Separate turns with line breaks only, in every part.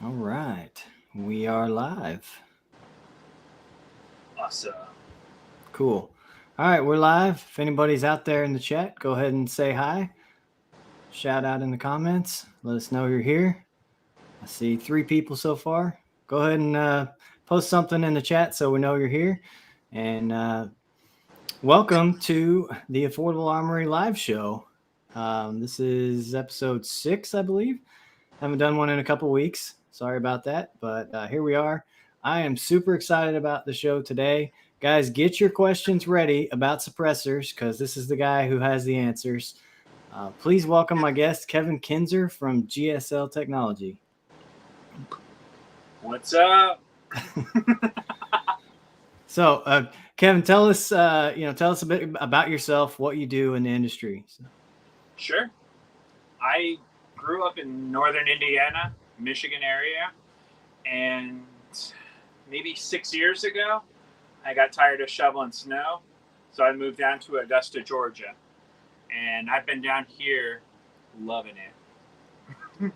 All right, we are live.
Awesome.
Cool. All right, we're live. If anybody's out there in the chat, go ahead and say hi. Shout out in the comments. Let us know you're here. I see 3 people so far. Go ahead and post something in the chat so we know you're here. And welcome to the Affordable Armory live show. This is episode 6, I believe. Haven't done one in a couple weeks. Sorry about that, but here we are. I am super excited about the show today. Guys, get your questions ready about suppressors because this is the guy who has the answers. Please welcome my guest, Kevin Kinzer from GSL Technology.
What's up?
So, Kevin, tell us a bit about yourself, what you do in the industry.
Sure. I grew up in northern Indiana, Michigan area, and maybe 6 years ago, I got tired of shoveling snow, so I moved down to Augusta, Georgia, and I've been down here loving it.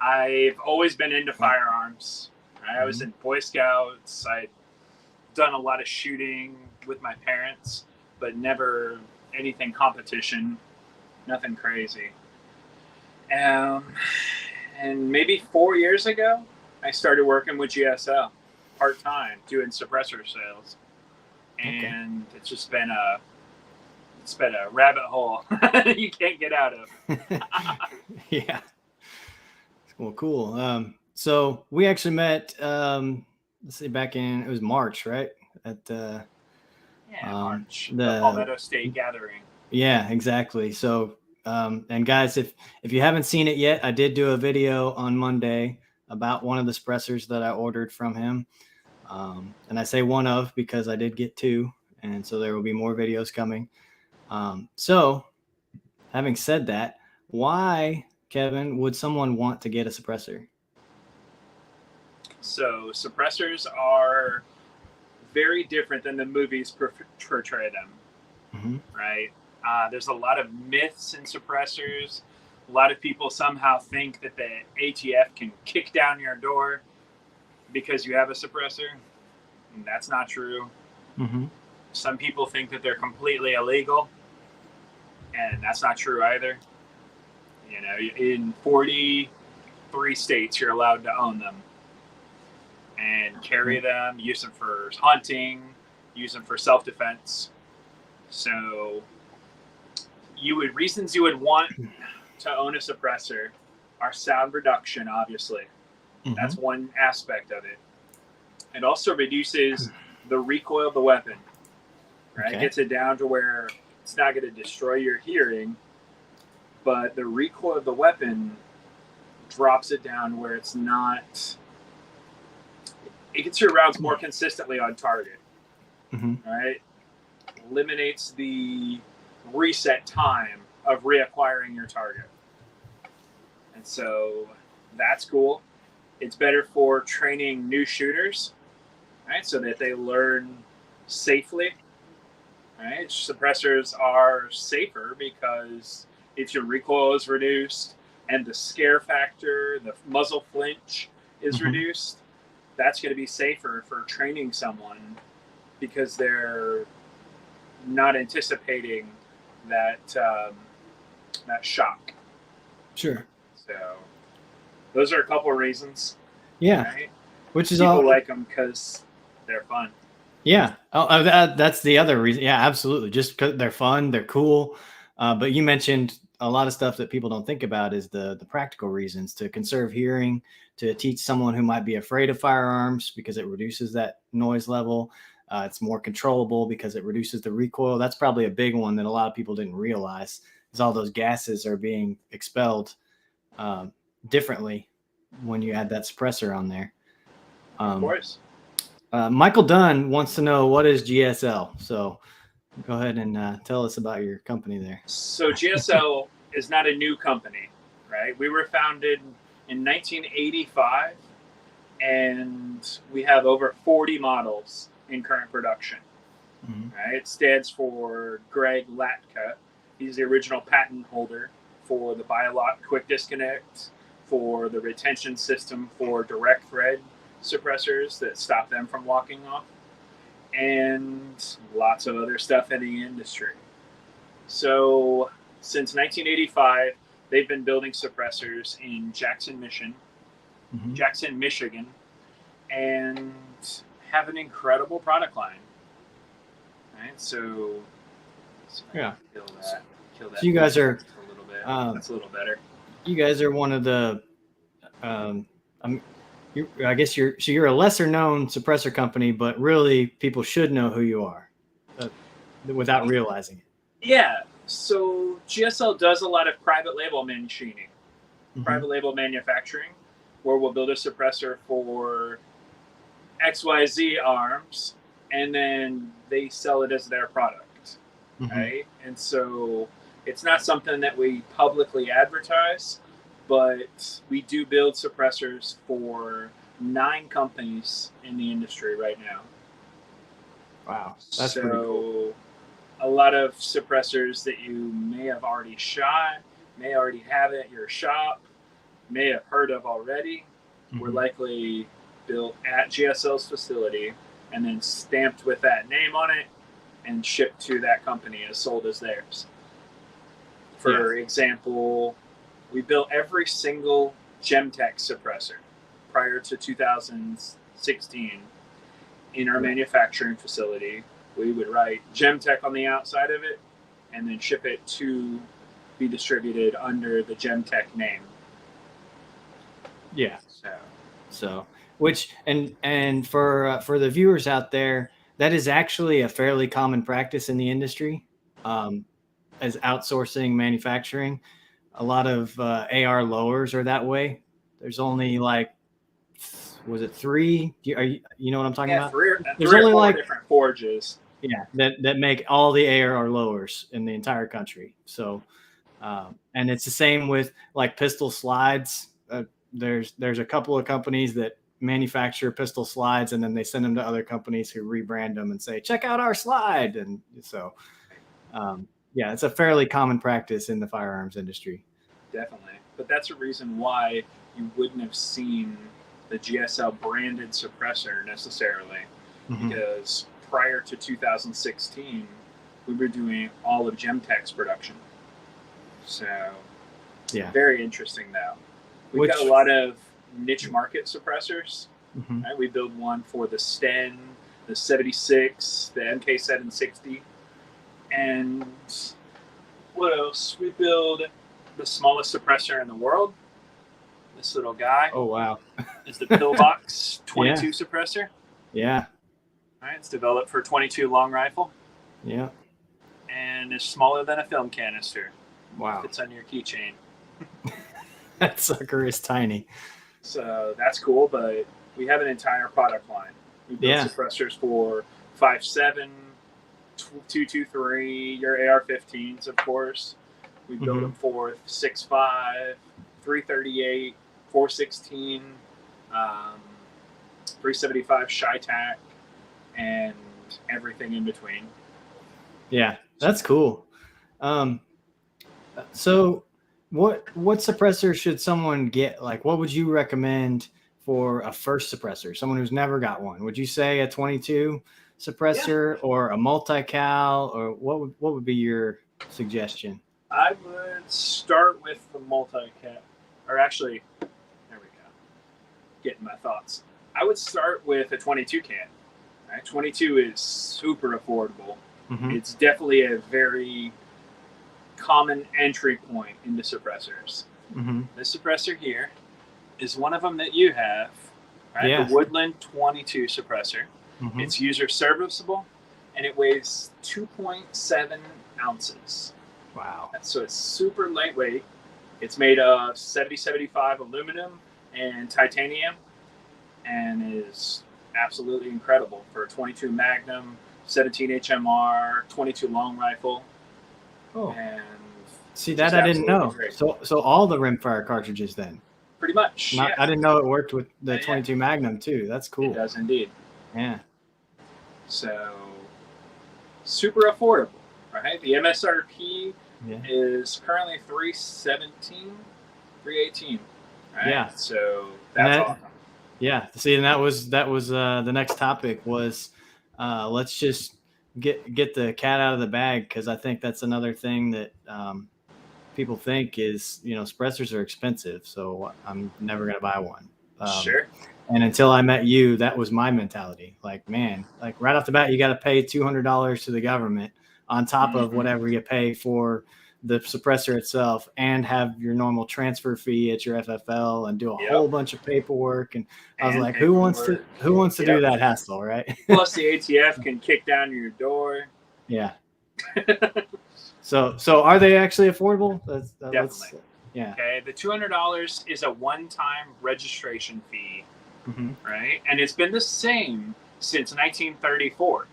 I've always been into firearms. I was in Boy Scouts. I'd done a lot of shooting with my parents, but never anything competition, nothing crazy. And maybe 4 years ago, I started working with GSL part time doing suppressor sales, and it's just been a rabbit hole you can't get out of.
Yeah. Well, cool. So we actually met. Let's see, back in it was March, right? At
March, the Palmetto State Gathering.
Yeah, exactly. So, and guys, if you haven't seen it yet, I did do a video on Monday about one of the suppressors that I ordered from him. And I say one of because I did get 2, and so there will be more videos coming. So, having said that, why, Kevin, would someone want to get a suppressor?
So suppressors are very different than the movies portray them, right? There's a lot of myths in suppressors. A lot of people somehow think that the ATF can kick down your door because you have a suppressor. And that's not true. Some people think that they're completely illegal, and that's not true either. You know, in 43 states, you're allowed to own them and carry them, use them for hunting, use them for self-defense. So reasons you would want to own a suppressor are sound reduction, obviously. That's one aspect of it. It also reduces the recoil of the weapon, right? It gets it down to where it's not going to destroy your hearing, but the recoil of the weapon drops it down where it's not. It gets your rounds more consistently on target, right? Eliminates the reset time of reacquiring your target. And so that's cool. It's better for training new shooters, right? So that they learn safely, right? Suppressors are safer because if your recoil is reduced and the scare factor, the muzzle flinch is reduced, that's going to be safer for training someone because they're not anticipating that that shock.
Sure.
So those are a couple of reasons.
Yeah.
Right?
Which is
people like them because they're fun.
Yeah. Oh, that's the other reason. Yeah, absolutely. Just because they're fun, they're cool. But you mentioned a lot of stuff that people don't think about is the practical reasons to conserve hearing, to teach someone who might be afraid of firearms because it reduces that noise level. It's more controllable because it reduces the recoil. That's probably a big one that a lot of people didn't realize is all those gases are being expelled differently when you add that suppressor on there.
Of course.
Michael Dunn wants to know what is GSL. So go ahead and tell us about your company there.
So GSL is not a new company, right? We were founded in 1985, and we have over 40 models in current production. Right? It stands for Greg Latka. He's the original patent holder for the Bilock quick disconnect, for the retention system for direct thread suppressors that stop them from walking off, and lots of other stuff in the industry. So since 1985, they've been building suppressors in Jackson, Michigan, and have an incredible product line. Right, so
yeah,
kill that.
So you guys are
a little bit. That's a little better.
You guys are one of the, I guess you're a lesser known suppressor company, but really people should know who you are, without realizing it.
Yeah. So GSL does a lot of private label machining, private label manufacturing, where we'll build a suppressor for XYZ arms, and then they sell it as their product, right? And so it's not something that we publicly advertise, but we do build suppressors for 9 companies in the industry right now.
Wow, that's pretty cool.
A lot of suppressors that you may have already shot, may already have at your shop, may have heard of already, were likely built at GSL's facility and then stamped with that name on it and shipped to that company as sold as theirs. For example, we built every single Gemtech suppressor prior to 2016 in our manufacturing facility. We would write Gemtech on the outside of it and then ship it to be distributed under the Gemtech name.
Yeah. So which and for the viewers out there, that is actually a fairly common practice in the industry, as outsourcing manufacturing. A lot of AR lowers are that way. There's only like, was it 3? You know what I'm talking about?
There's only 4 different forges.
Yeah, that make all the AR lowers in the entire country. So, and it's the same with like pistol slides. There's a couple of companies that manufacture pistol slides, and then they send them to other companies who rebrand them and say, check out our slide. And so, yeah, it's a fairly common practice in the firearms industry.
Definitely. But that's a reason why you wouldn't have seen the GSL branded suppressor necessarily, because prior to 2016, we were doing all of Gemtech's production. So, yeah, very interesting though. We've got a lot of niche market suppressors. Right? We build one for the Sten, the 76, the MK760, and what else? We build the smallest suppressor in the world. This little guy.
Oh wow!
Is the Pillbox 22 suppressor.
Yeah.
All right, it's developed for 22 long rifle.
Yeah.
And it's smaller than a film canister.
Wow.
It's on your keychain.
That sucker is tiny.
So that's cool, but we have an entire product line. We build suppressors for 5.7, 223, your AR-15s, of course. We build them for 6.5, 338, 416, 375 Chi-Tac, and everything in between.
Yeah, that's cool. So what suppressor should someone get? Like, what would you recommend for a first suppressor, someone who's never got one? Would you say a 22 suppressor or a multi-cal, or what would be your suggestion?
I would start with the multi-cal, or actually, there we go, getting my thoughts. I would start with a 22 can. Right? 22 is super affordable. It's definitely a very common entry point into suppressors. This suppressor here is one of them that you have, right? Yeah. The Woodland 22 suppressor. It's user serviceable, and it weighs 2.7 ounces.
Wow.
So it's super lightweight. It's made of 70-75 aluminum and titanium, and is absolutely incredible for a 22 Magnum, 17 HMR, 22 long rifle.
Oh.
And
see, that I didn't know. Great. So all the rimfire cartridges then?
Pretty much.
I didn't know it worked with the 22 Magnum too. That's cool.
It does indeed.
Yeah.
So super affordable, right? The MSRP is currently $317, $318. Right?
Yeah.
So that's awesome.
Yeah. See, and that was the next topic was let's just get the cat out of the bag, because I think that's another thing that people think is, suppressors are expensive, so I'm never gonna buy one.
Sure.
And until I met you, that was my mentality. Like, man, like right off the bat, you got to pay $200 to the government on top of whatever you pay for the suppressor itself, and have your normal transfer fee at your FFL, and do a whole bunch of paperwork. And I was like, who wants to do that hassle, right?
Plus the ATF can kick down your door.
Yeah. So are they actually affordable?
Definitely.
Yeah.
Okay. The $200 is a one-time registration fee,
Mm-hmm.
right? And it's been the same since 1934.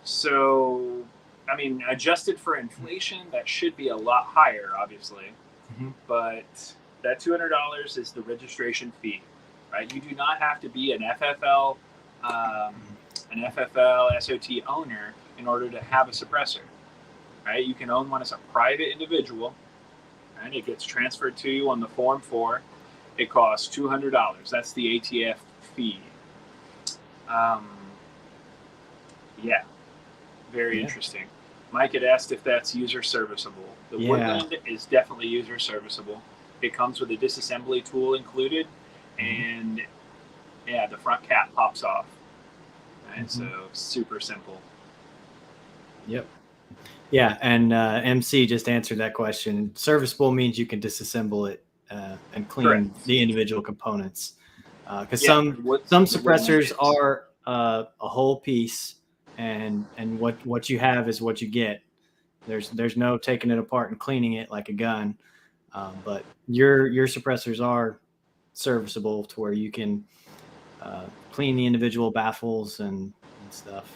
So, I mean, adjusted for inflation, that should be a lot higher, obviously.
Mm-hmm.
But that $200 is the registration fee, right? You do not have to be an FFL SOT owner in order to have a suppressor, right? You can own one as a private individual, and it gets transferred to you on the Form 4. It costs $200. That's the ATF fee. Yeah, very interesting. Mike had asked if that's user serviceable. The Woodland is definitely user serviceable. It comes with a disassembly tool included, and the front cap pops off. Right? So super simple.
Yep. Yeah, and MC just answered that question. Serviceable means you can disassemble it and clean the individual components. Because some suppressors are a whole piece, and what you have is what you get. There's no taking it apart and cleaning it like a gun. But your suppressors are serviceable to where you can clean the individual baffles and stuff.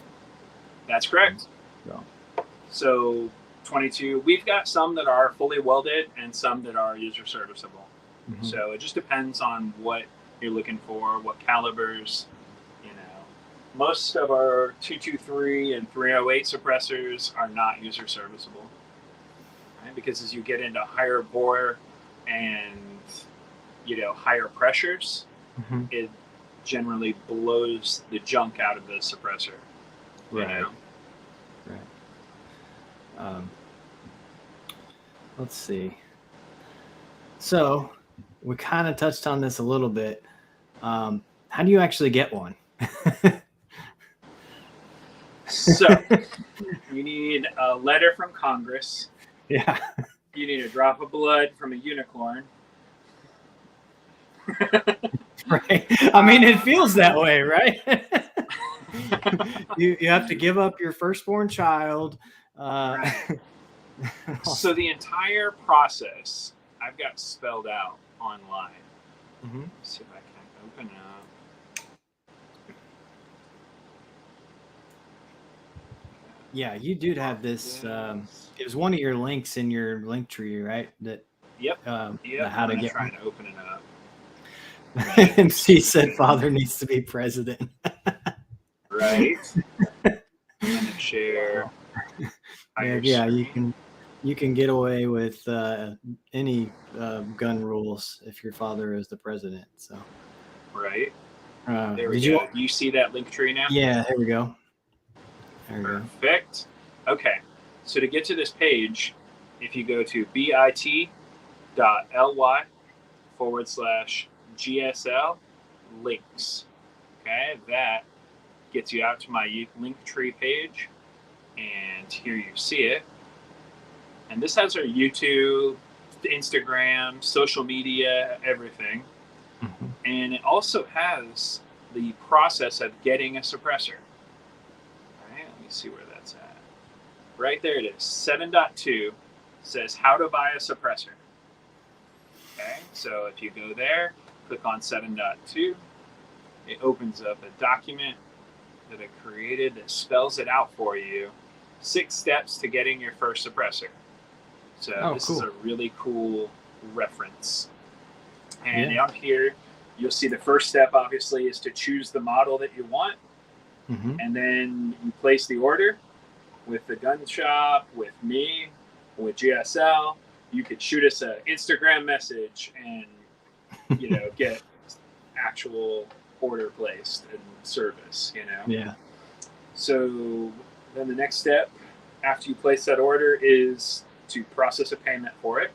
That's correct. So 22, we've got some that are fully welded and some that are user serviceable. So it just depends on what you're looking for, what calibers. Most of our 223 and 308 suppressors are not user serviceable, right? Because as you get into higher bore and higher pressures, it generally blows the junk out of the suppressor.
Right. Let's see. So we kind of touched on this a little bit. How do you actually get one?
So you need a letter from Congress.
Yeah.
You need a drop of blood from a unicorn.
Right. I mean, it feels that way, right? You have to give up your firstborn child.
So the entire process I've got spelled out online. Let's see if I can open up.
Yeah, you do have this. It was one of your links in your link tree, right? That. How to get.
Trying to open it up.
MC said, "Father needs to be president."
Right. And a share.
Yeah, you can get away with any gun rules if your father is the president. So.
Right. There we go. Do you see that link tree now?
Yeah. There we go.
Perfect. Okay. So to get to this page, if you go to bit.ly/GSL links, okay, that gets you out to my link tree page, and here you see it. And this has our YouTube, Instagram, social media, everything. And it also has the process of getting a suppressor. See where that's at. Right there it is. 7.2 says how to buy a suppressor. Okay, so if you go there, click on 7.2, it opens up a document that I created that spells it out for you. 6 steps to getting your first suppressor. So this is a really cool reference. And out here, you'll see the first step obviously is to choose the model that you want. And then you place the order with the gun shop, with me, with GSL. You could shoot us an Instagram message and get actual order placed and service,
Yeah.
So then the next step after you place that order is to process a payment for it.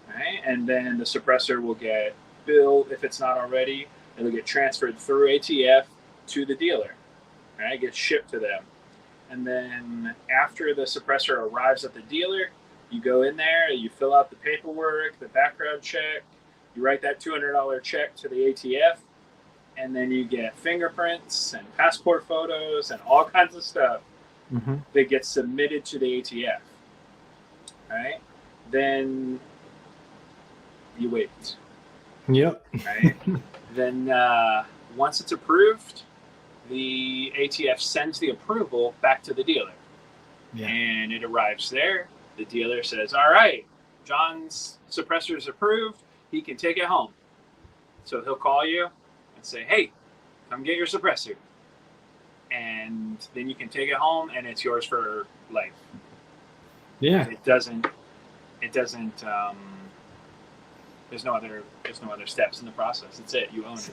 Right? And then the suppressor will get billed if it's not already. It'll get transferred through ATF to the dealer. Right? It gets shipped to them. And then after the suppressor arrives at the dealer, you go in there, you fill out the paperwork, the background check, you write that $200 check to the ATF, and then you get fingerprints and passport photos and all kinds of stuff that gets submitted to the ATF. Right? Then you wait.
Yep.
Right? Then once it's approved, the ATF sends the approval back to the dealer.
Yeah.
And it arrives there. The dealer says, all right, John's suppressor is approved. He can take it home. So he'll call you and say, hey, come get your suppressor. And then you can take it home and it's yours for life.
Yeah.
It doesn't, there's no other steps in the process. That's it. You own it.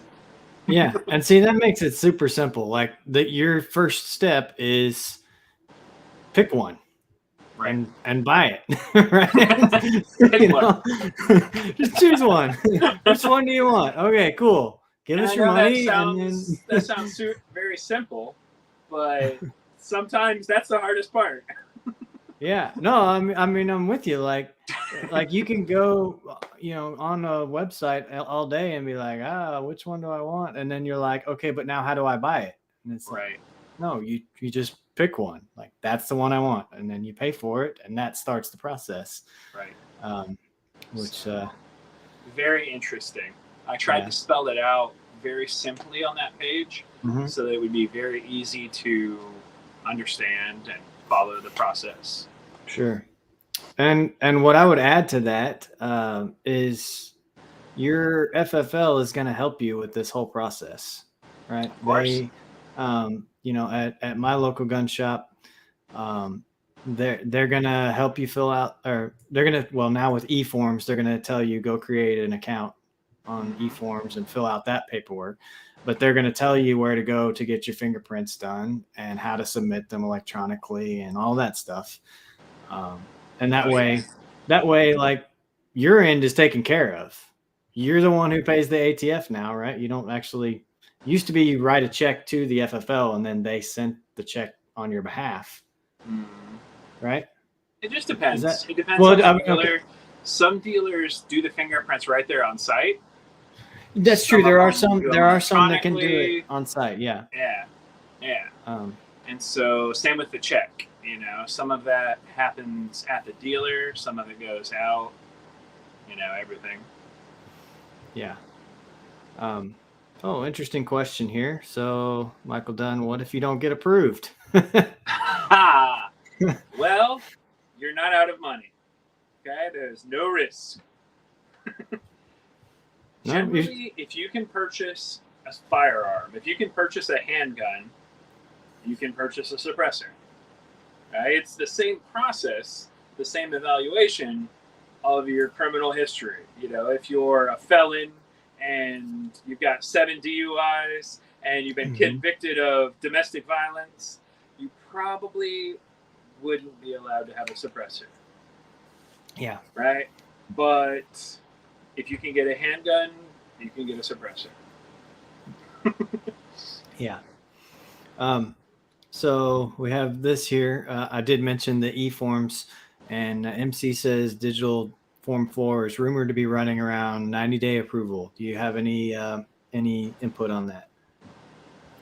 Yeah. And see, that makes it super simple. Like your first step is pick one.
Right.
And buy it. Right?
Pick one.
Just choose one. Which one do you want? Okay, cool. Give us your money.
That sounds very simple, but sometimes that's the hardest part.
Yeah. No, I mean, I'm with you. Like you can go, on a website all day and be like, which one do I want? And then you're like, okay, but now how do I buy it? And it's
right.
Like, no, you just pick one. Like, that's the one I want. And then you pay for it. And that starts the process.
Right.
Which,
very interesting. I tried to spell it out very simply on that page so that it would be very easy to understand and follow the process.
Sure. And what I would add to that is your FFL is going to help you with this whole process, right?
Of course.
They, at my local gun shop, they're going to help you fill out, or they're going to, well, now with eForms, they're going to tell you go create an account on eForms and fill out that paperwork. But they're going to tell you where to go to get your fingerprints done and how to submit them electronically and all that stuff. And that way, like, your end is taken care of. You're the one who pays the ATF now, right? You don't actually, used to be you write a check to the FFL and then they sent the check on your behalf. Right?
It just depends. It depends
on
the dealer. Okay. Some dealers do the fingerprints right there on site.
That's true. There are some that can do it on site. Yeah.
Yeah. And so same with the check. Some of that happens at the dealer. Some of it goes out. Everything.
Yeah. Interesting question here. So, Michael Dunn, what if you don't get approved?
Well, you're not out of money. Okay, there's no risk. Generally, if you can purchase a firearm, if you can purchase a handgun, you can purchase a suppressor. Right? It's the same process, the same evaluation of your criminal history. If you're a felon and you've got 7 DUIs and you've been convicted of domestic violence, you probably wouldn't be allowed to have a suppressor.
Yeah.
Right? But if you can get a handgun, you can get a suppressor.
Yeah. So we have this here. I did mention the eForms, and MC says digital Form 4 is rumored to be running around 90-day approval. Do you have any input on that?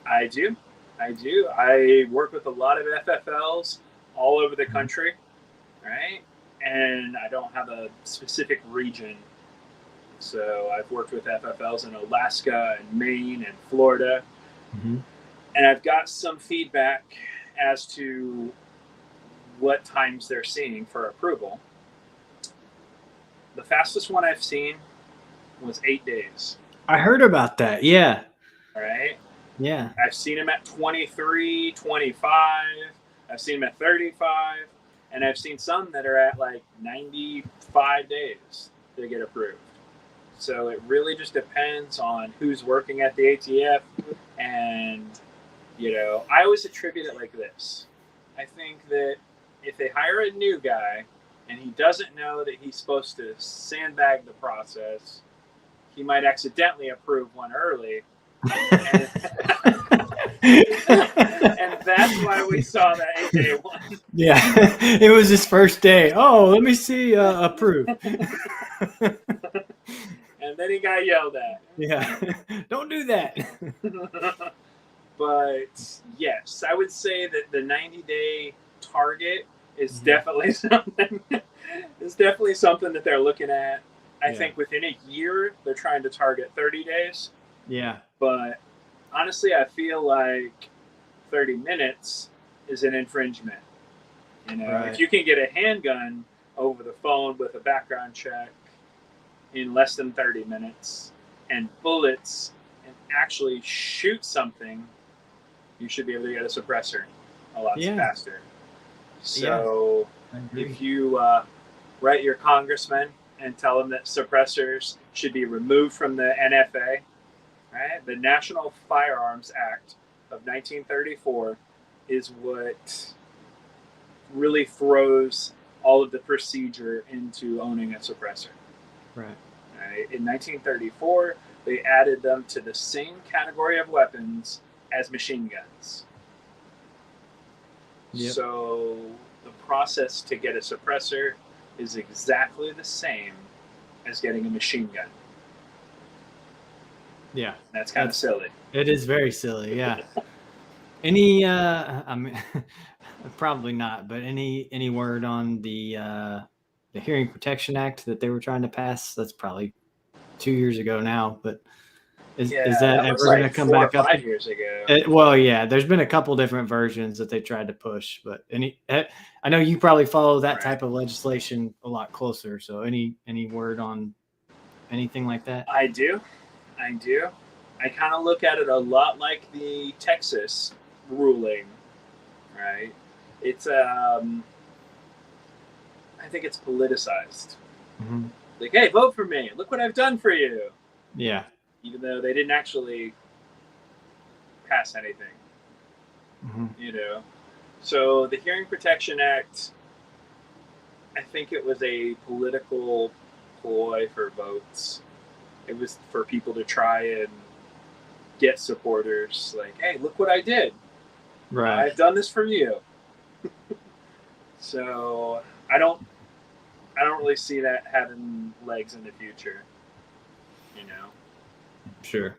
I do. I work with a lot of FFLs all over the country, right? And I don't have a specific region. So I've worked with FFLs in Alaska and Maine and Florida. And I've got some feedback as to what times they're seeing for approval. The fastest one I've seen was 8 days.
I heard about that. Yeah.
All right.
Yeah.
I've seen them at 23, 25. I've seen them at 35. And I've seen some that are at like 95 days to get approved. So it really just depends on who's working at the ATF. And, I always attribute it like this. I think that if they hire a new guy and he doesn't know that he's supposed to sandbag the process, he might accidentally approve one early. And, and that's why we saw that in day one.
Yeah, it was his first day. Oh, let me see, approve.
And then he got yelled at.
Yeah, don't do that.
But yes, I would say that the 90-day target is definitely something. It's definitely something that they're looking at. I think within a year they're trying to target 30 days.
Yeah.
But honestly, I feel like 30 minutes is an infringement. If you can get a handgun over the phone with a background check in less than 30 minutes and bullets and actually shoot something, you should be able to get a suppressor a lot faster. So if you write your congressman and tell them that suppressors should be removed from the NFA, right? The National Firearms Act of 1934 is what really throws all of the procedure into owning a suppressor.
Right.
In 1934, they added them to the same category of weapons as machine guns. Yep. So the process to get a suppressor is exactly the same as getting a machine gun.
Yeah.
That's kind of silly.
It is very silly, yeah. Any I mean probably not, but any word on the Hearing Protection Act that they were trying to pass? That's probably 2 years ago now, but is that ever going to come back up?
5 years ago.
Well, yeah, there's been a couple different versions that they tried to push, but I know you probably follow that type of legislation a lot closer. So any word on anything like that?
I do. I kind of look at it a lot like the Texas ruling, right? It's I think it's politicized.
Mm-hmm.
Like, hey, vote for me. Look what I've done for you.
Yeah.
Even though they didn't actually pass anything.
Mm-hmm.
So the Hearing Protection Act, I think it was a political ploy for votes. It was for people to try and get supporters. Like, hey, look what I did.
Right.
I've done this for you. So I don't really see that having legs in the future.
Sure.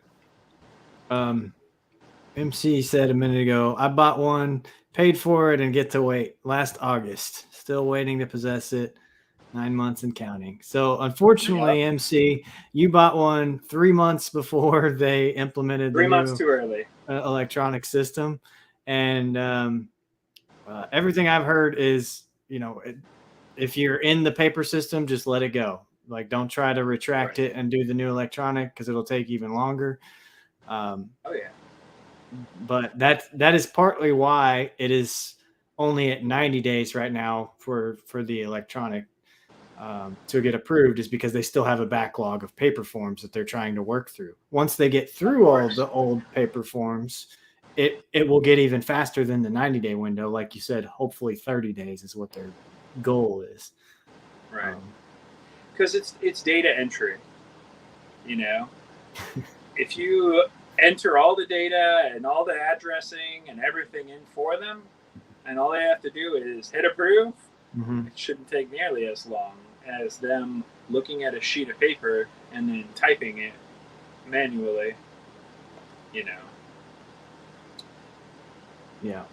MC said a minute ago, I bought one, paid for it, and get to wait last August. Still waiting to possess it. 9 months and counting. So unfortunately, MC, you bought one 3 months before they implemented
3 months too early
electronic system. And everything I've heard is, if you're in the paper system, just let it go. Like, don't try to retract it and do the new electronic because it'll take even longer. But that is partly why it is only at 90 days right now for the electronic to get approved, is because they still have a backlog of paper forms that they're trying to work through. Once they get through all of the old paper forms, it will get even faster than the 90-day window. Like you said, hopefully 30 days is what their goal is.
Right. Because it's data entry, If you enter all the data and all the addressing and everything in for them, and all they have to do is hit approve, it shouldn't take nearly as long as them looking at a sheet of paper and then typing it manually,
Yeah.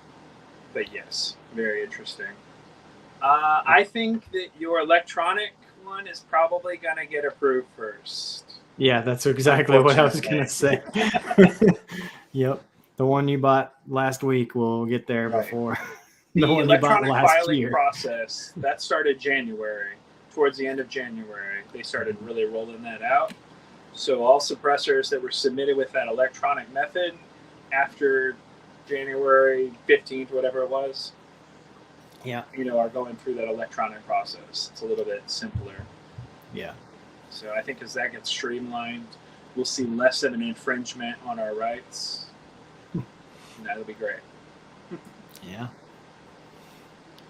But yes, very interesting. I think that your electronic one is probably going to get approved first.
Yeah, that's exactly what I was going to say. Yep. The one you bought last week will get there before
the
one
electronic
you bought last
filing
year.
process, that started January. Towards the end of January, they started really rolling that out. So all suppressors that were submitted with that electronic method after January 15th, whatever it was, are going through that electronic process. It's a little bit simpler.
Yeah.
So I think as that gets streamlined, we'll see less of an infringement on our rights. And that'll be great.
Yeah.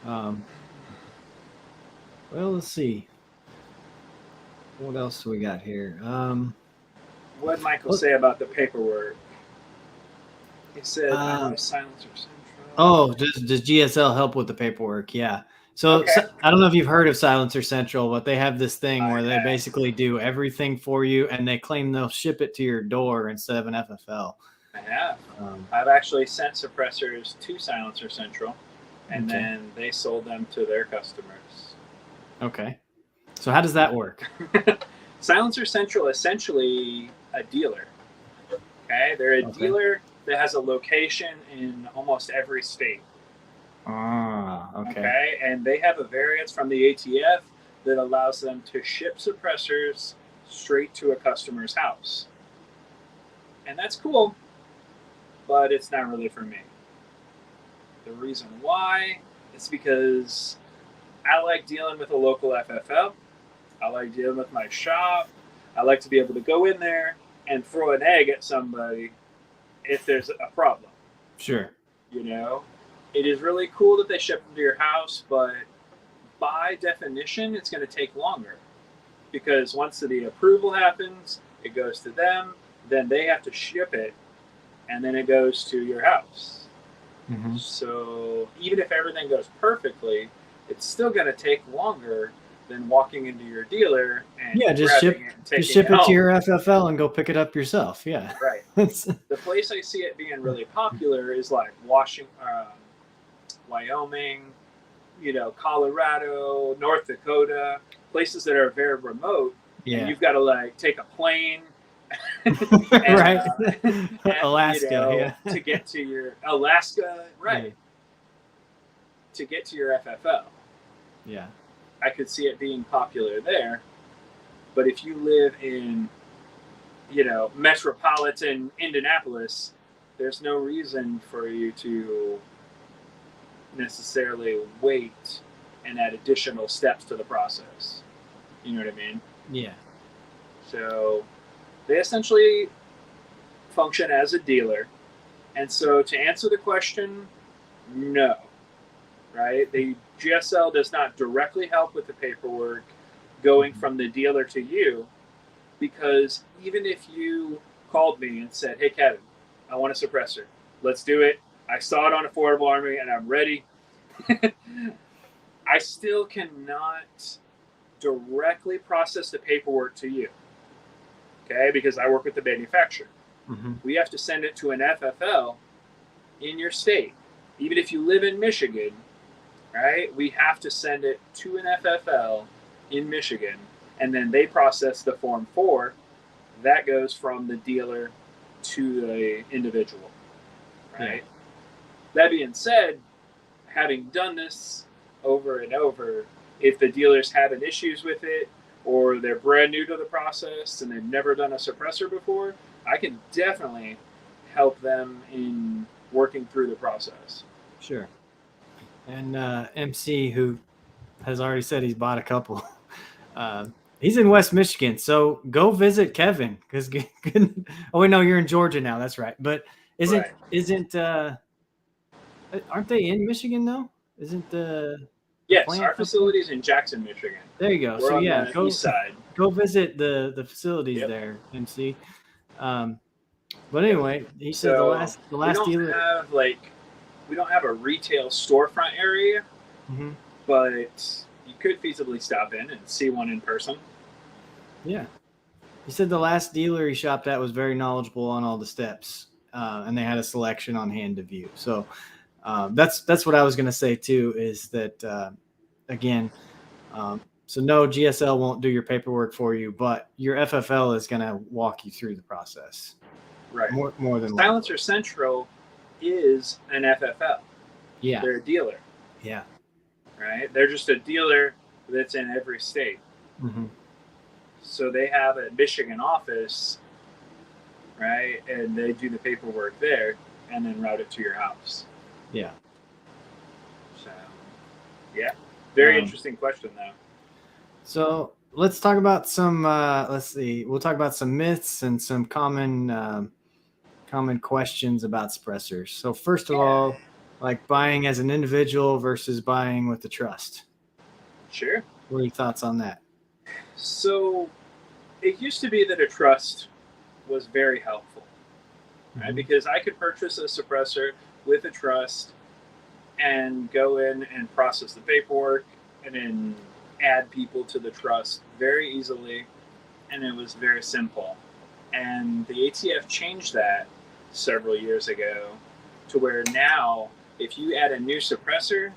Well, let's see. What else do we got here?
What did Michael say about the paperwork? He said, I know Silencer Central.
Oh, does GSL help with the paperwork? Yeah. So,
Okay.
I don't know if you've heard of Silencer Central, but they have this thing where they
have.
basically do everything for you, and they claim they'll ship it to your door instead of an FFL.
I have. I've actually sent suppressors to Silencer Central, and then they sold them to their customers.
Okay. So how does that work?
Silencer Central essentially a dealer. Okay, they're a dealer that has a location in almost every state. Okay, and they have a variance from the ATF that allows them to ship suppressors straight to a customer's house. And that's cool, but it's not really for me. The reason why is because I like dealing with a local FFL. I like dealing with my shop. I like to be able to go in there and throw an egg at somebody if there's a problem.
Sure.
You know, it is really cool that they ship them to your house, but by definition, it's going to take longer because once the approval happens, it goes to them, then they have to ship it, and then it goes to your house. Mm-hmm. So even if everything goes perfectly, it's still going to take longer than walking into your dealer and
just ship it to your FFL and go pick it up yourself. Yeah,
right. The place I see it being really popular is like Wyoming, Colorado, North Dakota, places that are very remote. Yeah, and you've got to like take a plane, and,
right? And, Alaska,
to get to your Alaska, right? Yeah. To get to your FFL.
Yeah.
I could see it being popular there, but if you live in, metropolitan Indianapolis, there's no reason for you to necessarily wait and add additional steps to the process. You know what I mean?
Yeah.
So they essentially function as a dealer. And so to answer the question, no. Right? The GSL does not directly help with the paperwork going from the dealer to you, because even if you called me and said, hey, Kevin, I want a suppressor. Let's do it. I saw it on Affordable Armory and I'm ready. I still cannot directly process the paperwork to you. Okay? Because I work with the manufacturer. Mm-hmm. We have to send it to an FFL in your state. Even if you live in Michigan, right? We have to send it to an FFL in Michigan, and then they process the Form 4. That goes from the dealer to the individual, right? Yeah. That being said, having done this over and over, if the dealer's having issues with it or they're brand new to the process and they've never done a suppressor before, I can definitely help them in working through the process.
Sure. And MC, who has already said he's bought a couple, he's in West Michigan. So go visit Kevin, because oh wait, no, you're in Georgia now. That's right. But aren't they in Michigan though? Isn't the
yes, our facility is in Jackson, Michigan.
There you go.
We're on the east side.
Go visit the facilities there, MC. But anyway, he said the last dealer.
We don't have a retail storefront area, mm-hmm. but you could feasibly stop in and see one in person. Yeah.
He said the last dealer he shopped at was very knowledgeable on all the steps, and they had a selection on hand to view. So that's what I was going to say too, is that, again, so no, GSL won't do your paperwork for you, but your FFL is going to walk you through the process.
Right.
More than
Silencer Central is an FFL.
Yeah.
They're a dealer.
Yeah.
Right? They're just a dealer that's in every state. Mm-hmm. So they have a Michigan office, right? And they do the paperwork there and then route it to your house.
Yeah.
So, yeah. Very interesting question, though.
So let's talk about some. Let's see. We'll talk about some myths and some common questions about suppressors. So first of all, like buying as an individual versus buying with the trust.
Sure.
What are your thoughts on that?
So it used to be that a trust was very helpful, right? Because I could purchase a suppressor with a trust and go in and process the paperwork and then add people to the trust very easily, and it was very simple. And the ATF changed that several years ago to where now if you add a new suppressor,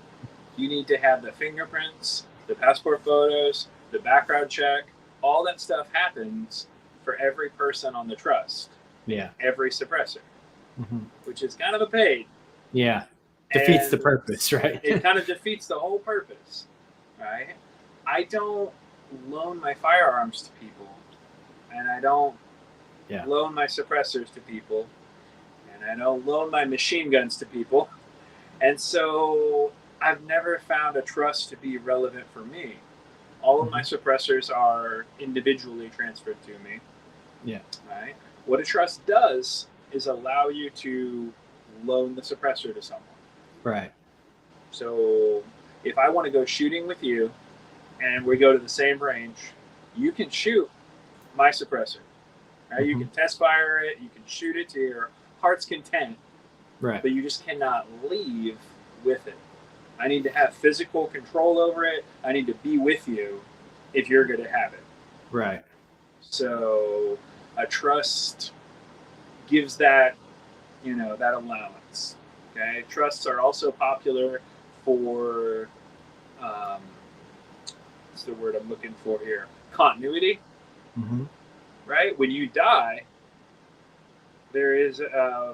you need to have the fingerprints, the passport photos, the background check, all that stuff happens for every person on the trust.
Yeah.
Every suppressor, which is kind of a pain.
Yeah. Defeats the purpose, right?
It kind of defeats the whole purpose, right? I don't loan my firearms to people, and I don't loan my suppressors to people, and I don't loan my machine guns to people. And so I've never found a trust to be relevant for me. All of my suppressors are individually transferred to me.
Yeah.
Right? What a trust does is allow you to loan the suppressor to someone.
Right.
So if I want to go shooting with you and we go to the same range, you can shoot my suppressor. Right? You can test fire it, you can shoot it to your heart's content.
Right.
But you just cannot leave with it. I need to have physical control over it. I need to be with you if you're going to have it.
Right.
So a trust gives that, that allowance. Okay. Trusts are also popular for, what's the word I'm looking for here? Continuity. Right? When you die, there is a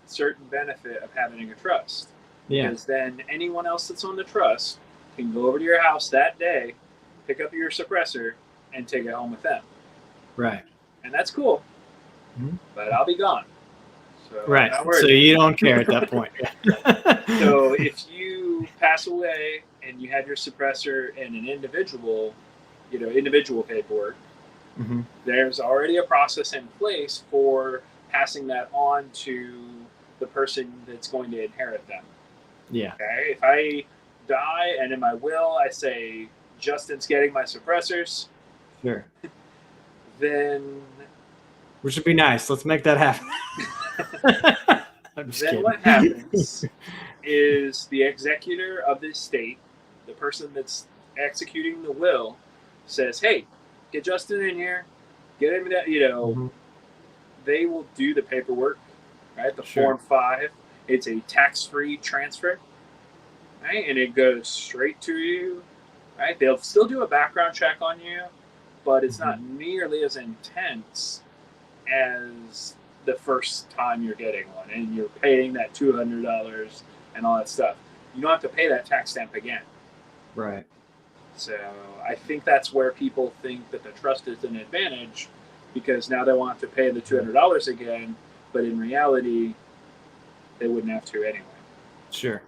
certain benefit of having a trust. Because then anyone else that's on the trust can go over to your house that day, pick up your suppressor, and take it home with them.
Right.
And that's cool. But I'll be gone. So
right. So you don't care at that point.
So if you pass away and you have your suppressor in an individual paperwork, there's already a process in place for passing that on to the person that's going to inherit them.
Yeah.
Okay. If I die and in my will I say Justin's getting my suppressors,
sure,
then
which would be nice. Let's make that happen.
Then kidding. What happens is the executor of the estate, the person that's executing the will, says, "Hey, get Justin in here. Get him that." They will do the paperwork, right? The Form 5. It's a tax-free transfer, right? And it goes straight to you, right? They'll still do a background check on you, but it's not nearly as intense as the first time you're getting one, and you're paying that $200 and all that stuff. You don't have to pay that tax stamp again.
Right.
So I think that's where people think that the trust is an advantage, because now they won't have to pay the $200 again, but in reality, they wouldn't have to anyway.
Sure.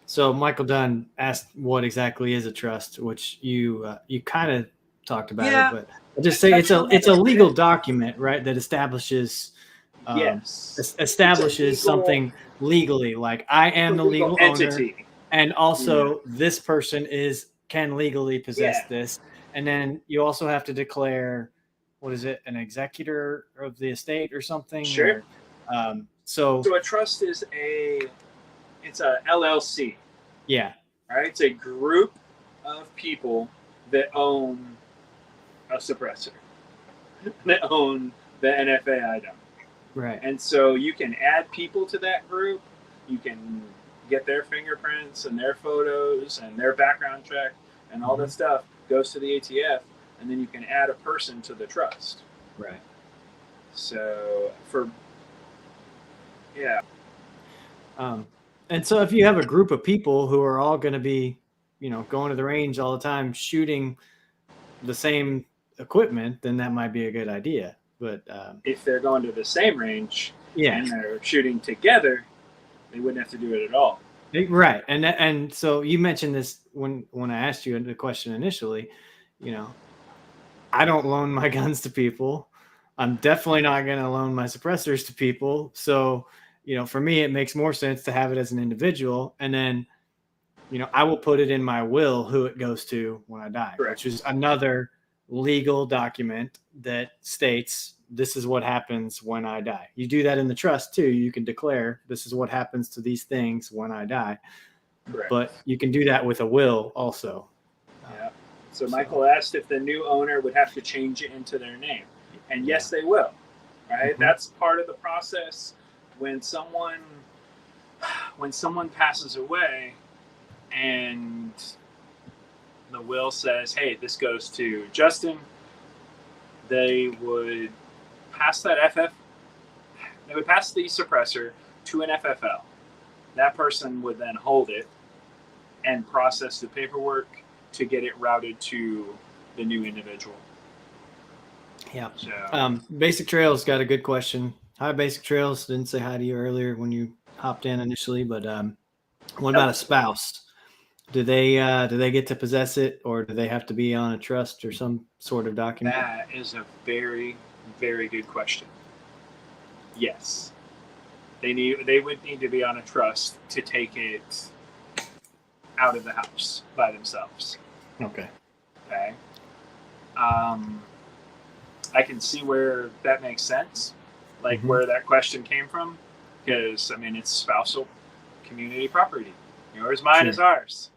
So Michael Dunn asked what exactly is a trust, which you kind of talked about it, but I'll just say it's a legal document, right, that establishes something legally, like I am the legal entity, owner, and also this person can legally possess this, and then you also have to declare, what is it, an executor of the estate or something?
Sure.
So
a trust is it's a LLC.
Yeah.
Right? It's a group of people that own a suppressor, that own the NFA item.
Right.
And so you can add people to that group. You can get their fingerprints and their photos and their background check, and all that stuff goes to the ATF, and then you can add a person to the trust.
Right.
So
and so if you have a group of people who are all going to be, going to the range all the time, shooting the same equipment, then that might be a good idea. But
if they're going to the same range and they're shooting together, they wouldn't have to do it at all.
Right. And so you mentioned this when I asked you the question initially, you know, I don't loan my guns to people. I'm definitely not going to loan my suppressors to people. So, for me, it makes more sense to have it as an individual. And then, I will put it in my will who it goes to when I die,
Correct.
which is another legal document that states this is what happens when I die. You do that in the trust too. You can declare this is what happens to these things when I die.
Correct.
But you can do that with a will also.
Yeah. So Michael asked if the new owner would have to change it into their name. And yes, they will. Right? Mm-hmm. That's part of the process. When someone passes away and the will says, hey, this goes to Justin, they would pass the suppressor to an FFL. That person would then hold it and process the paperwork to get it routed to the new individual.
Yeah. So, Basic Trails got a good question. Hi, Basic Trails. Didn't say hi to you earlier when you hopped in initially, but what about a spouse? Do they get to possess it, or do they have to be on a trust or some sort of document?
That is a very, very good question. Yes, they would need to be on a trust to take it out of the house by themselves.
Okay.
I can see where that makes sense, like where that question came from, because it's spousal community property. Yours, mine is ours.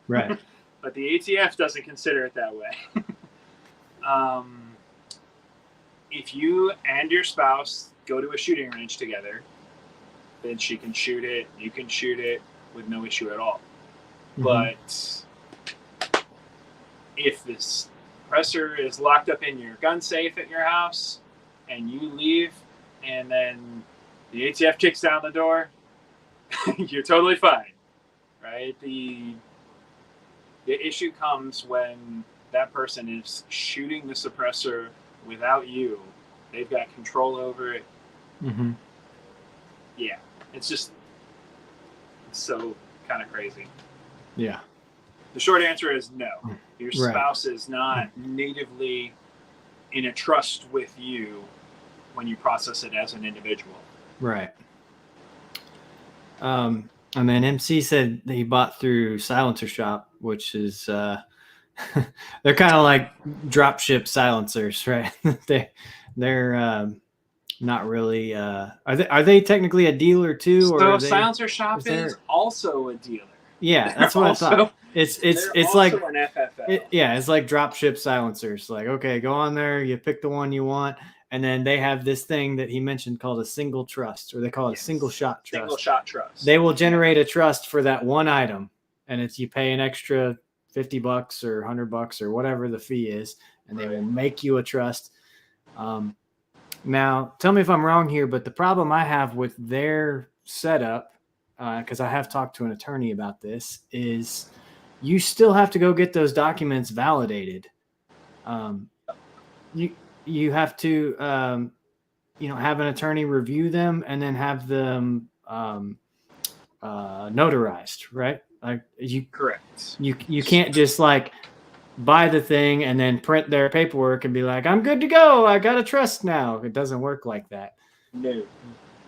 Right.
But the ATF doesn't consider it that way. If you and your spouse go to a shooting range together, then she can shoot it, you can shoot it with no issue at all. But if this suppressor is locked up in your gun safe at your house and you leave and then the ATF kicks down the door, you're totally fine, right? The issue comes when that person is shooting the suppressor without you. They've got control over it. Yeah, it's so kind of crazy.
Yeah.
The short answer is no. Your spouse is not natively in a trust with you when you process it as an individual.
Right. And then MC said that he bought through Silencer Shop, which is they're kind of like drop ship silencers, right? they're not really. Are they technically a dealer too?
So Silencer Shop is also a dealer.
Yeah, that's what I thought. It's like
an FFL.
It's like drop ship silencers. Like, okay, go on there, you pick the one you want, and then they have this thing that he mentioned called a single trust, or they call it a single shot trust.
Single shot trust.
They will generate a trust for that one item, and you pay an extra $50 or $100 or whatever the fee is, and they will make you a trust. Now, tell me if I'm wrong here, but the problem I have with their setup, because I have talked to an attorney about this, is you still have to go get those documents validated. You have to have an attorney review them and then have them notarized, right? Like
correct.
You can't just like buy the thing and then print their paperwork and be like, I'm good to go, I got a trust now. It doesn't work like that.
No.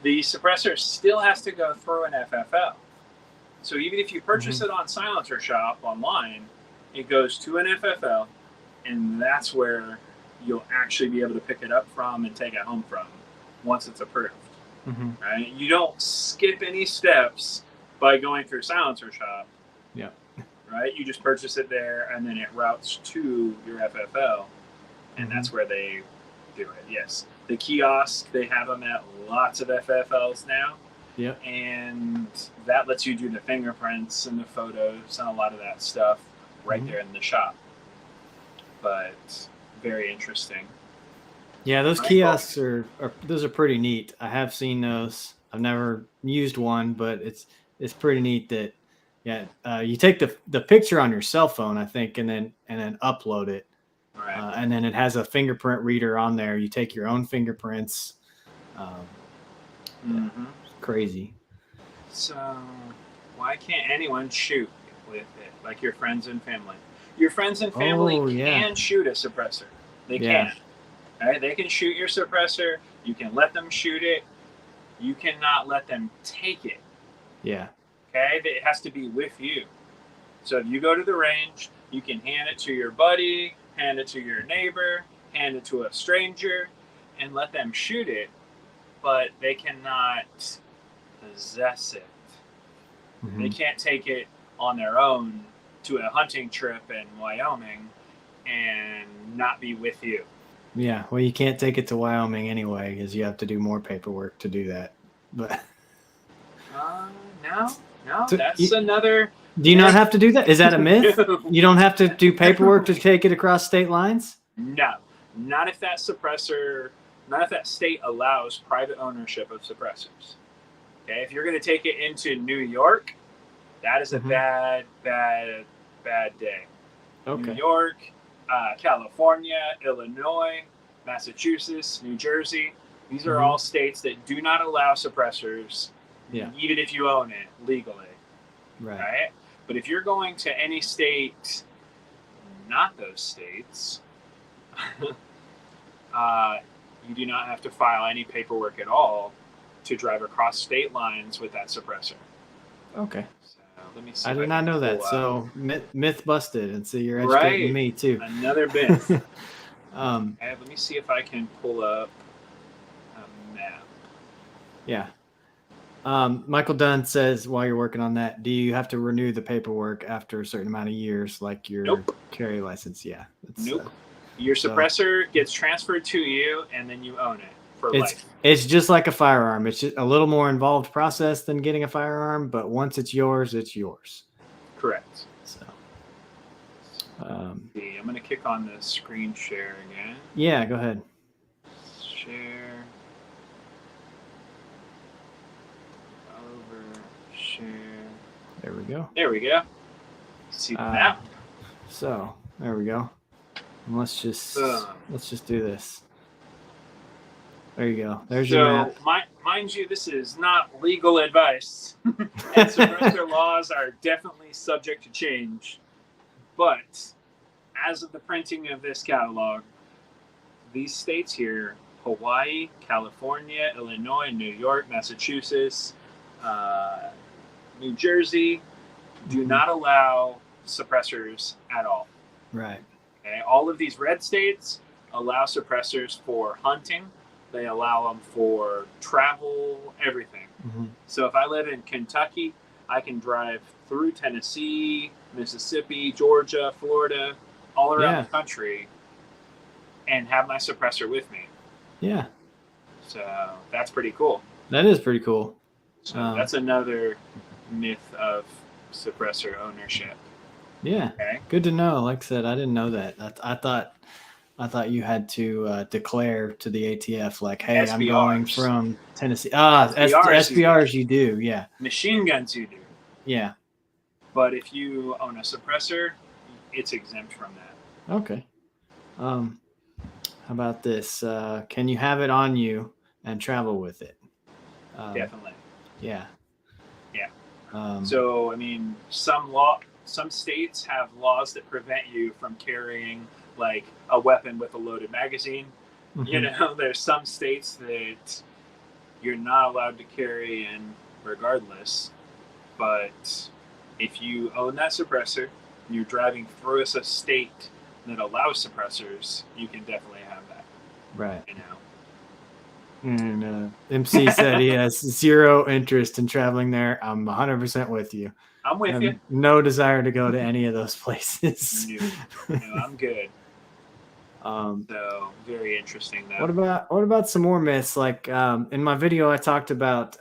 The suppressor still has to go through an FFL. So even if you purchase it on Silencer Shop online, it goes to an FFL, and that's where you'll actually be able to pick it up from and take it home from once it's approved. Right? You don't skip any steps by going through Silencer Shop.
Yeah.
Right? You just purchase it there, and then it routes to your FFL, and that's where they do it. Yes. The kiosk, they have them at lots of FFLs now.
Yeah.
And that lets you do the fingerprints and the photos and a lot of that stuff right there in the shop. But very interesting.
Yeah, those kiosks are pretty neat. I have seen those. I've never used one, but it's pretty neat that you take the picture on your cell phone, I think, and then upload it.
Right.
And then it has a fingerprint reader on there. You take your own fingerprints. Crazy.
So why can't anyone shoot with it, like your friends and family? Your friends and family
yeah.
can shoot a suppressor. They
Yeah.
can. All right, they can shoot your suppressor. You can let them shoot it. You cannot let them take it.
Yeah.
Okay, it has to be with you. So if you go to the range, you can hand it to your buddy, hand it to your neighbor, hand it to a stranger, and let them shoot it, but they cannot possess it.
Mm-hmm.
They can't take it on their own to a hunting trip in Wyoming and not be with you.
Yeah, well, you can't take it to Wyoming anyway because you have to do more paperwork to do that. But
no,
so
that's another.
Do you not have to do that? Is that a myth?
No.
You don't have to do paperwork to take it across state lines?
No, not if that suppressor, not if that state allows private ownership of suppressors. Okay, if you're going to take it into New York, that is a bad day.
Okay.
New York, California, Illinois, Massachusetts, New Jersey. These are all states that do not allow suppressors, even if you own it legally. Right? But if you're going to any state, not those states, you do not have to file any paperwork at all to drive across state lines with that suppressor.
Okay.
So let me see.
I did not know that. So myth busted, and so you're educating me too.
Another myth.
Okay,
let me see if I can pull up a map.
Yeah. Michael Dunn says, while you're working on that, do you have to renew the paperwork after a certain amount of years, like your carry license? Yeah.
Nope. Your suppressor gets transferred to you, and then you own it for life.
It's just like a firearm. It's just a little more involved process than getting a firearm, but once it's yours, it's yours.
Correct.
So,
I'm going to kick on the screen share again.
Yeah, go ahead.
Share. Over. Share.
There we go.
There we go. See the map.
So there we go. And let's just do this. There you go. There's your map.
Mind you, this is not legal advice. And suppressor laws are definitely subject to change. But as of the printing of this catalog, these states here, Hawaii, California, Illinois, New York, Massachusetts, New Jersey, do not allow suppressors at all.
Right.
Okay. All of these red states allow suppressors for hunting. They allow them for travel, everything. So if I live in Kentucky, I can drive through Tennessee, Mississippi, Georgia, Florida, all around the country and have my suppressor with me. Yeah. So that's pretty cool.
That is pretty cool.
So that's another myth of suppressor ownership.
Yeah. Okay. Good to know. Like I said, I didn't know that. I thought you had to declare to the ATF, like, hey, SBRs. I'm going from Tennessee. SBRs you do. Yeah.
Machine guns you do.
Yeah.
But if you own a suppressor, it's exempt from that.
Okay. How about this? Can you have it on you and travel with it?
Definitely.
Yeah.
Yeah. So, I mean, some states have laws that prevent you from carrying like a weapon with a loaded magazine. You know, there's some states that you're not allowed to carry in regardless. But if you own that suppressor, and you're driving through a state that allows suppressors, you can definitely have that.
Right.
You know.
And MC said he has zero interest in traveling there. I'm 100% with you.
I'm with you.
No desire to go to any of those places.
No, I'm good. So very interesting though.
What about some more myths? Like in my video, I talked about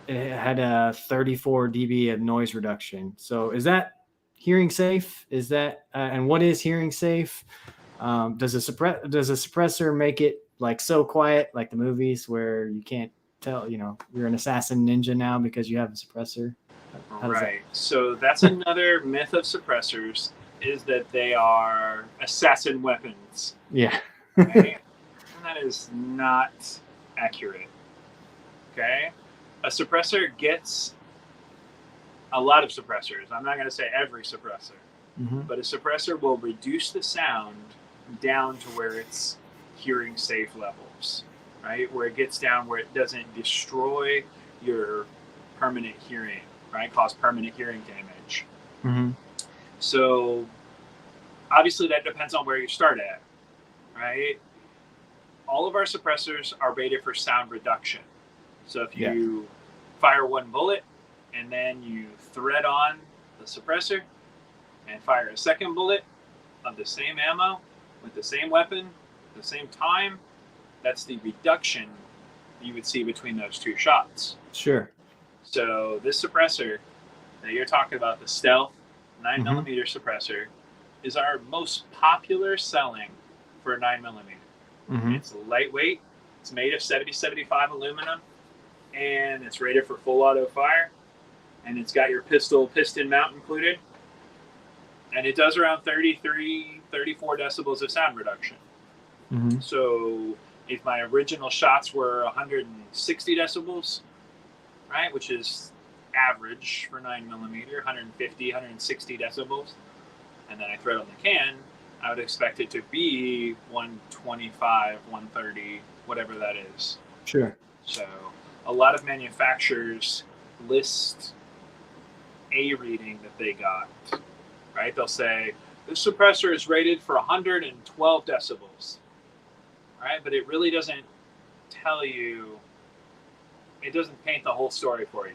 it had a 34 dB of noise reduction. So is that hearing safe? Is that and what is hearing safe? Does a suppressor make it like so quiet, like the movies where you can't tell? You know, you're an assassin ninja now because you have a suppressor.
Right. So that's another myth of suppressors. Is that they are assassin weapons.
Yeah.
Okay? And that is not accurate. Okay? A suppressor gets a lot of suppressors. I'm not going to say every suppressor. but a suppressor will reduce the sound down to where it's hearing safe levels, right? Where it gets down where it doesn't destroy your permanent hearing, right? Cause permanent hearing damage. So obviously that depends on where you start at, right? All of our suppressors are rated for sound reduction. So if you fire one bullet and then you thread on the suppressor and fire a second bullet of the same ammo with the same weapon, the same time, that's the reduction you would see between those two shots.
Sure.
So this suppressor that you're talking about, the Stealth 9mm suppressor, is our most popular selling for a 9mm. It's lightweight. It's made of 7075 aluminum, and it's rated for full auto fire. And it's got your piston mount included. And it does around 33, 34 decibels of sound reduction. So if my original shots were 160 decibels, right, which is average for 9mm, 150, 160 decibels, and then I thread on the can, I would expect it to be 125, 130, whatever that is.
Sure.
So a lot of manufacturers list a reading that they got, right? They'll say, this suppressor is rated for 112 decibels, right? But it really doesn't tell you, it doesn't paint the whole story for you.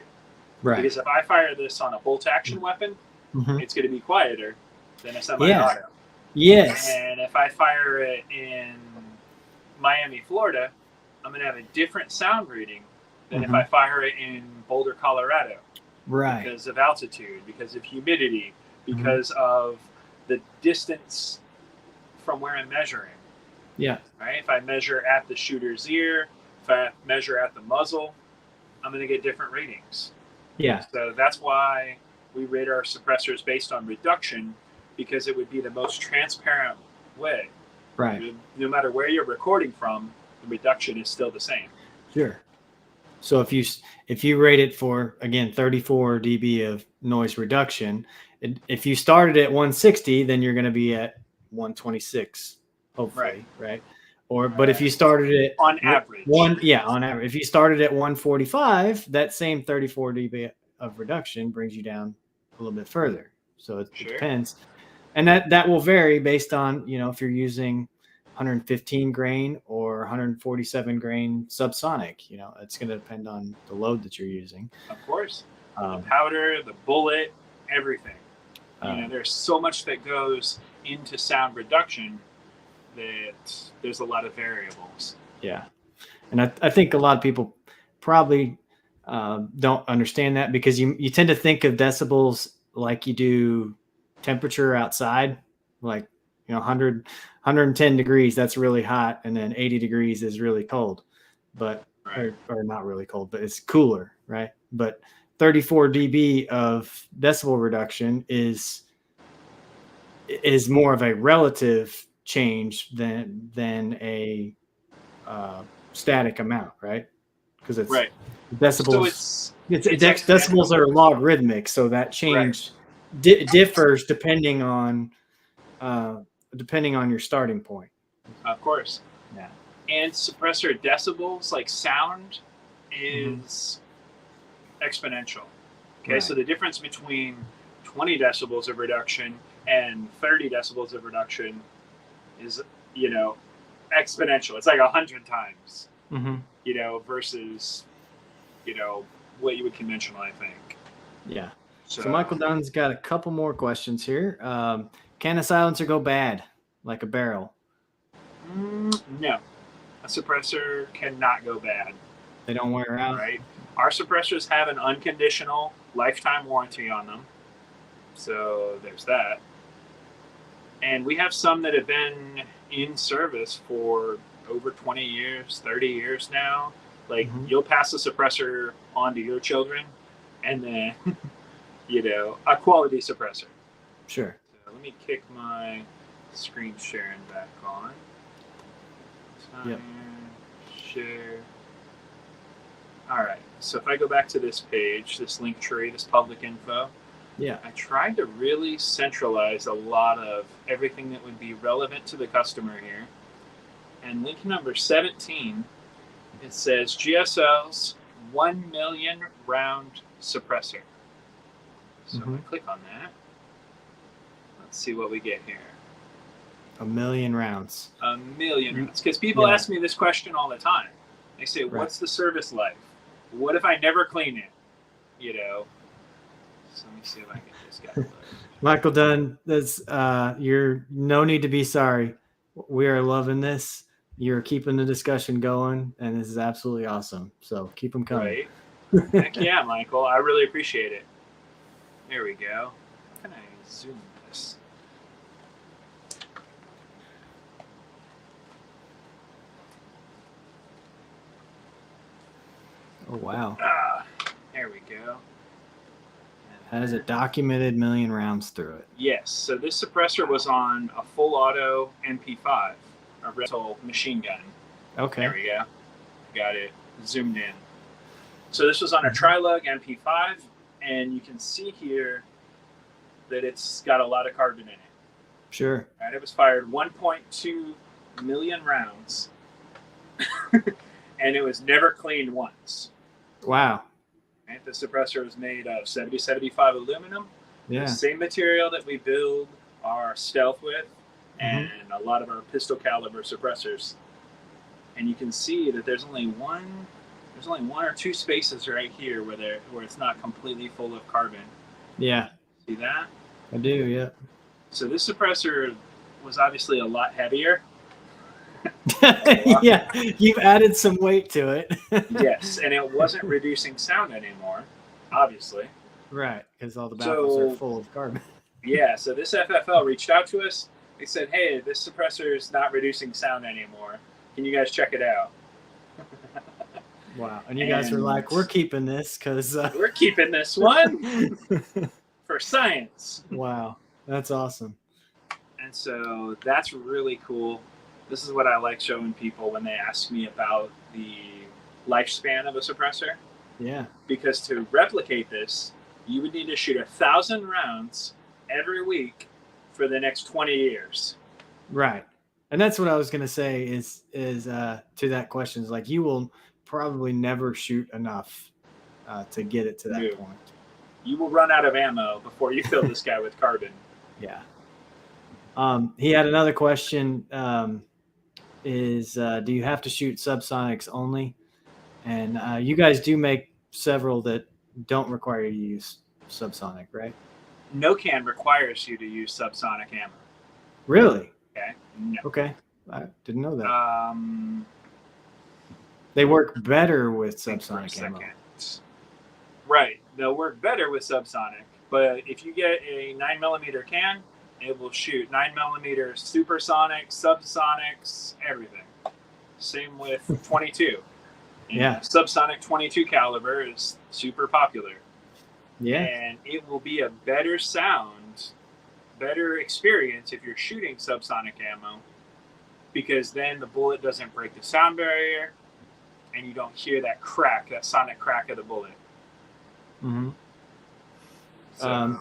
Right.
Because if I fire this on a bolt action weapon, it's going to be quieter than a semi-auto.
Yes.
And if I fire it in Miami, Florida, I'm going to have a different sound reading than if I fire it in Boulder, Colorado.
Right.
Because of altitude, because of humidity, because of the distance from where I'm measuring.
Yeah.
Right? If I measure at the shooter's ear, if I measure at the muzzle, I'm going to get different readings.
Yeah.
So that's why we rate our suppressors based on reduction, because it would be the most transparent way.
Right.
No matter where you're recording from, the reduction is still the same.
Sure. So if you rate it for, again, 34 dB of noise reduction, if you started at 160, then you're going to be at 126, hopefully, right? Or but if you started it
on average,
on average, if you started at 145, that same 34 dB of reduction brings you down a little bit further. So it depends, and that will vary based on, if you're using 115 grain or 147 grain subsonic. It's going to depend on the load that you're using.
Of course, the powder, the bullet, everything. There's so much that goes into sound reduction that there's a lot of variables.
Yeah, and I think a lot of people probably don't understand that, because you tend to think of decibels like you do temperature outside, like 100 110 degrees, that's really hot, and then 80 degrees is really cold, but or not really cold, but it's cooler, right? But 34 dB of decibel reduction is more of a relative change than a static amount, right? Because it's decibels.
So
decibels are logarithmic, so that change differs depending on your starting point.
Of course.
Yeah.
And suppressor decibels, like sound, is exponential. Okay, so the difference between 20 decibels of reduction and 30 decibels of reduction is, exponential. It's like 100 times, versus, what you would conventionally think.
Yeah. So Michael Dunn's got a couple more questions here. Can a silencer go bad, like a barrel?
No. A suppressor cannot go bad.
They don't wear out?
Right. Our suppressors have an unconditional lifetime warranty on them. So there's that. And we have some that have been in service for over 20 years, 30 years now. Like, you'll pass a suppressor on to your children, and then, a quality suppressor.
Sure.
So let me kick my screen sharing back on. Share. All right. So if I go back to this page, this link tree, this public info,
Yeah.
I tried to really centralize a lot of everything that would be relevant to the customer here. And link number 17, it says GSL's 1 million round suppressor. So if I click on that, let's see what we get here.
1 million rounds.
1 million rounds. Because people ask me this question all the time. They say, what's the service life? What if I never clean it? You know? So let me see if I can get this guy.
Michael Dunn, that's you're no need to be sorry. We are loving this. You're keeping the discussion going, and this is absolutely awesome. So keep them coming.
Right. Heck yeah, Michael. I really appreciate it. There we go. How can I zoom this?
Oh, wow.
There we go.
Has a documented 1 million rounds through it.
Yes. So this suppressor was on a full auto MP5, a rental machine gun.
Okay.
There we go. Got it zoomed in. So this was on a Trilug MP5, and you can see here that it's got a lot of carbon in it.
Sure.
Right, it was fired 1.2 million rounds, and it was never cleaned once.
Wow.
Right, the suppressor is made of 7075 aluminum,
Yeah.
the same material that we build our stealth with, and a lot of our pistol caliber suppressors. And you can see that there's only one or two spaces right here where it's not completely full of carbon.
Yeah.
See that?
I do, yeah.
So this suppressor was obviously a lot heavier.
Yeah, you've added some weight to it.
Yes, and it wasn't reducing sound anymore, obviously.
Right, because all the baffles are full of carbon.
Yeah, so this FFL reached out to us. They said, hey, this suppressor is not reducing sound anymore. Can you guys check it out?
Wow, and you guys were like, we're keeping this because...
we're keeping this one for science.
Wow, that's awesome.
And so that's really cool. This is what I like showing people when they ask me about the lifespan of a suppressor.
Yeah.
Because to replicate this, you would need to shoot 1,000 rounds every week for the next 20 years.
Right. And that's what I was going to say is to that question is like, you will probably never shoot enough to get it to that point.
You will run out of ammo before you fill this guy with carbon.
Yeah. He had another question. Do you have to shoot subsonics only? And you guys do make several that don't require you to use subsonic, right?
NOCAN requires you to use subsonic ammo.
Really?
Okay. No.
Okay. I didn't know that. They work better with subsonic ammo.
Right. They'll work better with subsonic, but if you get a 9mm can, it will shoot 9mm supersonic, subsonics, everything. Same with 22.
Yeah.
Subsonic 22 caliber is super popular.
Yeah.
And it will be a better sound, better experience if you're shooting subsonic ammo, because then the bullet doesn't break the sound barrier and you don't hear that crack, that sonic crack of the bullet.
Mm-hmm.
So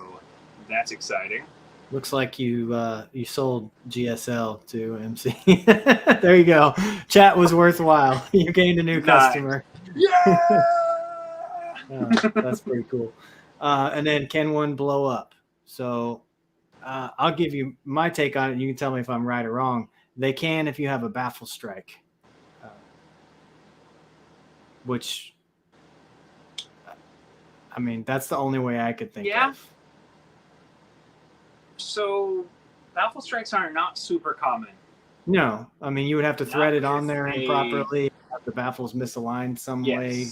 that's exciting.
Looks like you sold GSL to MC. There you go. Chat was worthwhile. You gained a new customer.
Yeah.
That's pretty cool. And then can one blow up? So I'll give you my take on it. You can tell me if I'm right or wrong. They can if you have a baffle strike, which, I mean, that's the only way I could think of.
So baffle strikes are not super common.
No, I mean, you would have to thread it on there improperly. Have the baffles misaligned some way.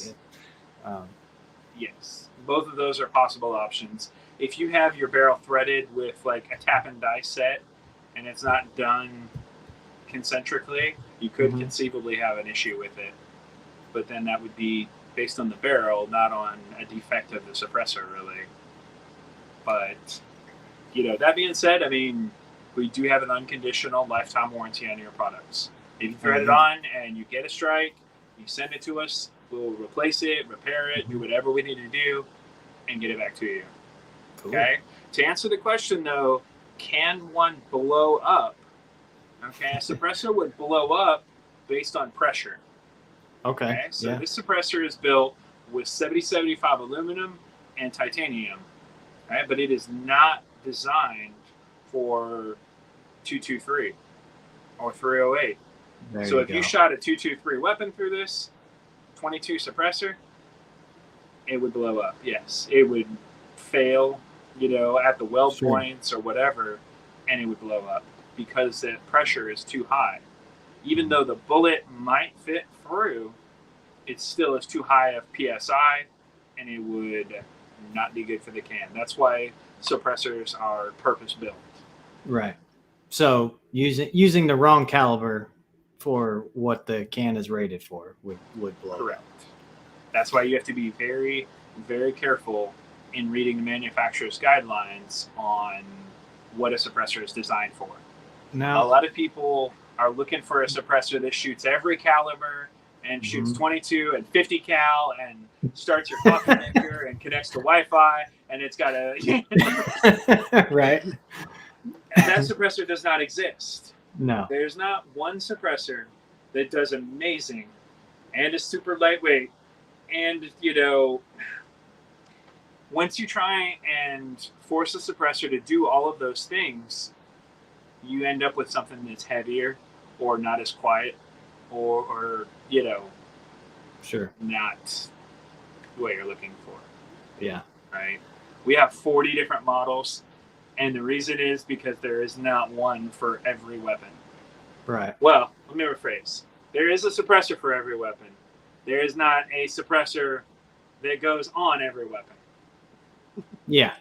Yes, both of those are possible options. If you have your barrel threaded with like a tap and die set and it's not done concentrically, you could conceivably have an issue with it. But then that would be based on the barrel, not on a defect of the suppressor, really. But, you know, that being said, I mean, we do have an unconditional lifetime warranty on your products. If you thread it on and you get a strike, you send it to us, we'll replace it, repair it, do whatever we need to do, and get it back to you.
Cool.
Okay. To answer the question though, can one blow up? Okay, a suppressor would blow up based on pressure.
Okay.
So this suppressor is built with 7075 aluminum and titanium, right? But it is not designed for 223 or 308. So if you shot a 223 weapon through this 22 suppressor, it would blow up. Yes, it would fail, at the weld points or whatever, and it would blow up because the pressure is too high. Even though the bullet might fit through, it still is too high of PSI, and it would not be good for the can. That's why suppressors are purpose-built.
Right. So using the wrong caliber for what the can is rated for would blow.
Correct. That's why you have to be very, very careful in reading the manufacturer's guidelines on what a suppressor is designed for.
Now,
a lot of people are looking for a suppressor that shoots every caliber and shoots 22 and 50 cal and starts your coffee maker and connects to Wi-Fi, and it's got a
right.
And that suppressor does not exist.
No.
There's not one suppressor that does amazing and is super lightweight. And, once you try and force a suppressor to do all of those things, you end up with something that's heavier or not as quiet or
Sure.
not what you're looking for.
Yeah.
Right? We have 40 different models. And the reason is because there is not one for every weapon.
Right.
Well, let me rephrase. There is a suppressor for every weapon. There is not a suppressor that goes on every weapon.
Yeah.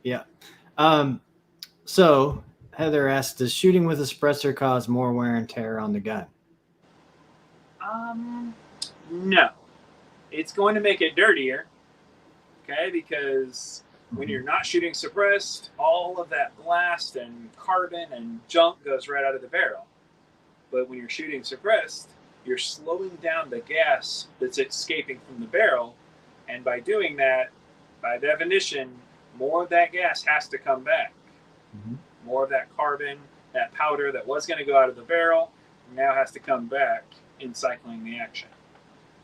Yeah. So Heather asked, does shooting with a suppressor cause more wear and tear on the gun?
No. It's going to make it dirtier. Okay, because when you're not shooting suppressed, all of that blast and carbon and junk goes right out of the barrel. But when you're shooting suppressed, you're slowing down the gas that's escaping from the barrel. And by doing that, by definition, more of that gas has to come back. More of that carbon, that powder that was going to go out of the barrel, now has to come back in cycling the action.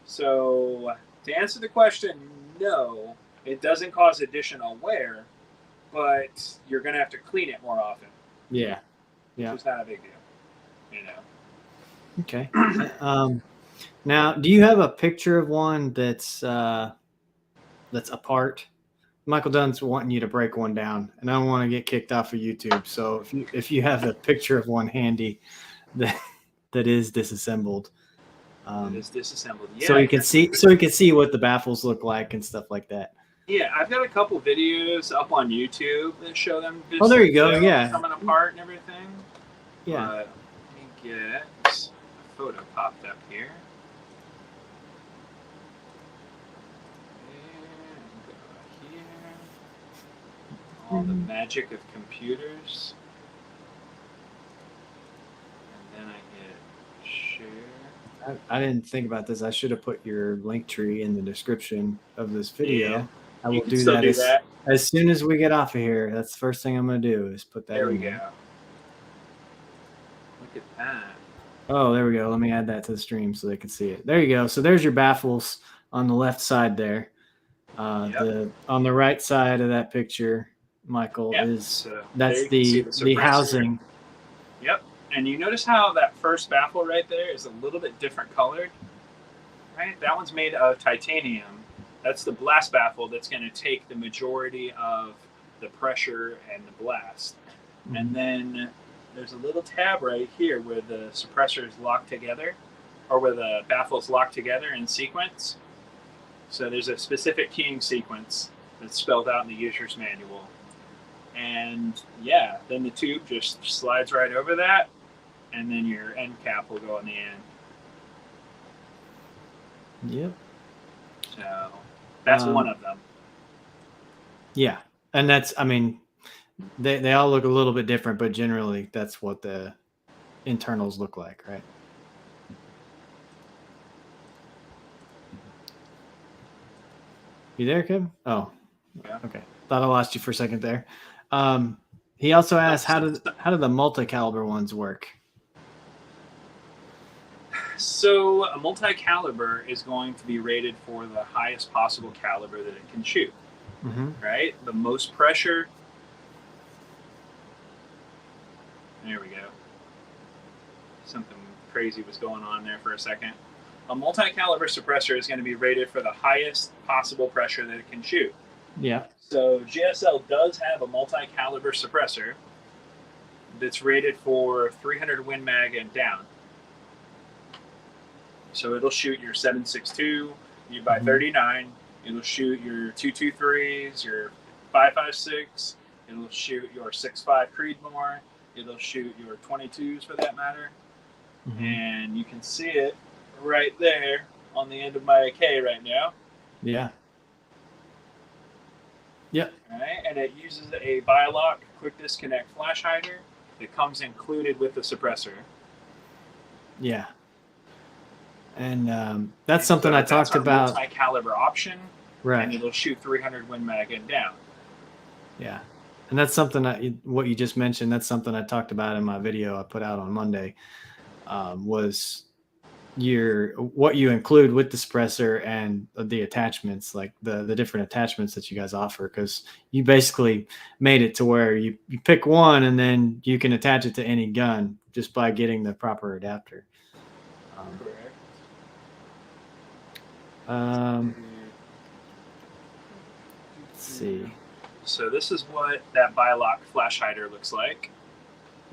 So to answer the question, no. It doesn't cause additional wear, but you're going to have to clean it more often.
Yeah. Yeah.
It's not a big deal,
Okay. Now, do you have a picture of one that's apart? Michael Dunn's wanting you to break one down, and I don't want to get kicked off of YouTube. So if you have a picture of one handy that is disassembled,
it is disassembled. Yeah,
so you can see what the baffles look like and stuff like that.
Yeah, I've got a couple videos up on YouTube that show them.
Oh, there you go. Yeah,
coming apart and everything.
Yeah.
But let me get a photo popped up here. And go here. All the magic of computers. And then I hit share.
I didn't think about this. I should have put your link tree in the description of this video.
Yeah.
I will do that as soon as we get off of here. That's the first thing I'm going to do is put that in.
There we go. Look at that.
Oh, there we go. Let me add that to the stream so they can see it. There you go. So there's your baffles on the left side there. On the right side of that picture, Michael, that's the housing.
Yep. And you notice how that first baffle right there is a little bit different colored, right? That one's made of titanium. That's the blast baffle that's going to take the majority of the pressure and the blast. And then there's a little tab right here where the suppressors lock together, or where the baffles lock together in sequence. So there's a specific keying sequence that's spelled out in the user's manual. And then the tube just slides right over that, and then your end cap will go on the end.
Yep.
So that's one of them.
Yeah. And that's, they all look a little bit different, but generally that's what the internals look like, right? You there, Kevin? Oh,
Yeah.
Okay. Thought I lost you for a second there. He also asked, how do the multi-caliber ones work?
So a multi-caliber is going to be rated for the highest possible caliber that it can shoot. Right? The most pressure. There we go. Something crazy was going on there for a second. A multi-caliber suppressor is going to be rated for the highest possible pressure that it can shoot.
Yeah.
So GSL does have a multi-caliber suppressor that's rated for 300 Win Mag and down. So it'll shoot your 7.62, you buy 39. It'll shoot your 223s, your 5.56. It'll shoot your 6.5 Creedmoor. It'll shoot your 22s for that matter. And you can see it right there on the end of my AK right now.
Yeah. Yep.
All right, and it uses a Bilock quick disconnect flash hider that comes included with the suppressor.
Yeah. And that's something I talked about.
Multi-caliber option,
right?
And it'll shoot 300 Win Mag and down.
Yeah, and that's something what you just mentioned. That's something I talked about in my video I put out on Monday. Was what you include with the suppressor and the attachments, like the different attachments that you guys offer, because you basically made it to where you pick one and then you can attach it to any gun just by getting the proper adapter. Let's see.
So this is what that Bilock flash hider looks like.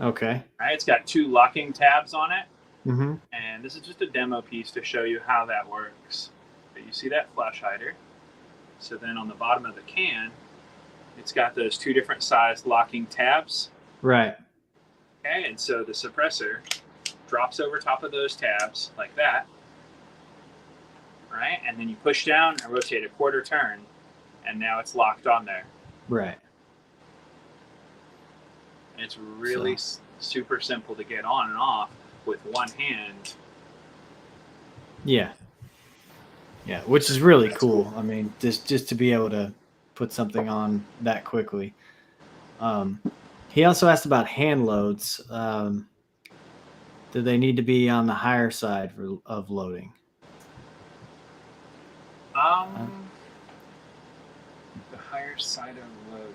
Okay.
All right, it's got 2 locking tabs on it.
Mm-hmm.
And this is just a demo piece to show you how that works. But you see that flash hider. So then on the bottom of the can, it's got those 2 different sized locking tabs.
Right.
Okay, and so the suppressor drops over top of those tabs like that. Right, and then you push down and rotate a quarter turn, and now it's locked on there.
Right.
And it's really super simple to get on and off with one hand.
Yeah. Yeah, which is really cool. I mean, just to be able to put something on that quickly. He also asked about hand loads. Do they need to be on the higher side of loading?
The higher side of loading.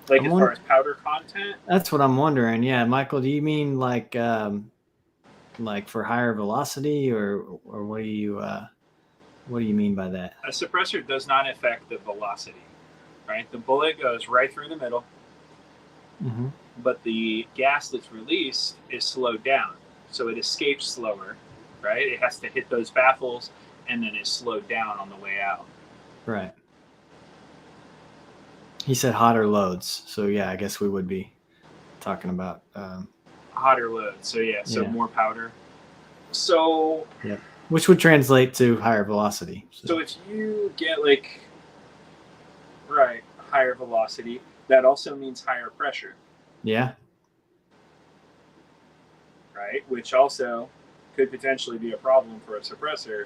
Like as far as powder content?
That's what I'm wondering. Yeah, Michael, do you mean like for higher velocity, or what do you mean by that?
A suppressor does not affect the velocity, right? The bullet goes right through the middle, but the gas that's released is slowed down, so it escapes slower, right? It has to hit those baffles, and then it's slowed down on the way out.
Right. He said hotter loads, so yeah, I guess we would be talking about
hotter loads. So yeah, more powder. So
yeah, which would translate to higher velocity.
So if you get higher velocity, that also means higher pressure.
Yeah.
Right, which also could potentially be a problem for a suppressor.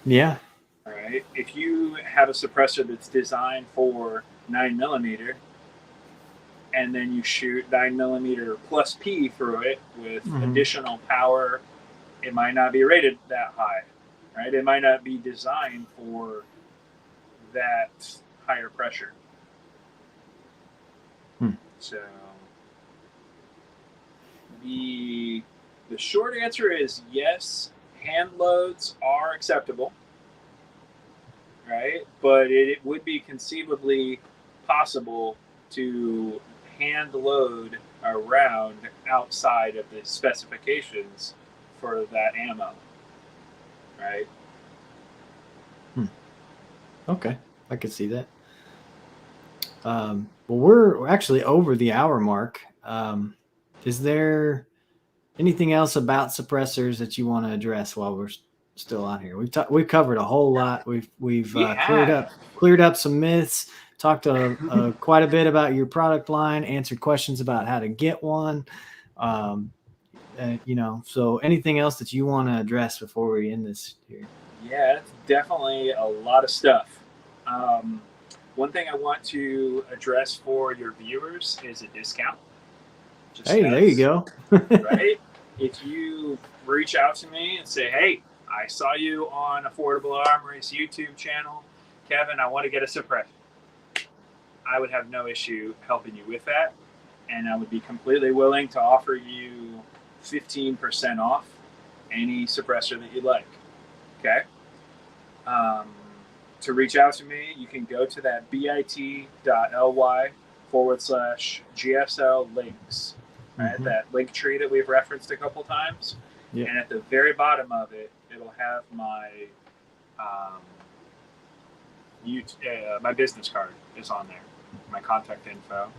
Yeah.
All right. If you have a suppressor that's designed for 9mm, and then you shoot 9mm plus P through it with additional power, it might not be rated that high, right? It might not be designed for that higher pressure. So the short answer is yes, hand loads are acceptable. Right, but it would be conceivably possible to hand load a round outside of the specifications for that ammo. Right.
Okay, I could see that. Well, we're actually over the hour mark. Is there anything else about suppressors that you want to address while we're still on here? We've covered a whole lot. We've cleared up some myths, talked quite a bit about your product line, answered questions about how to get one. So anything else that you want to address before we end this here?
Yeah, it's definitely a lot of stuff. One thing I want to address for your viewers is a discount.
Hey, there you go.
Right? If you reach out to me and say, hey, I saw you on Affordable Armory's YouTube channel, Kevin, I want to get a suppressor, I would have no issue helping you with that. And I would be completely willing to offer you 15% off any suppressor that you'd like. Okay? To reach out to me, you can go to that bit.ly/GSL links. Right? That link tree that we've referenced a couple times. Yeah. And at the very bottom of it, it'll have my my business card is on there. My contact info.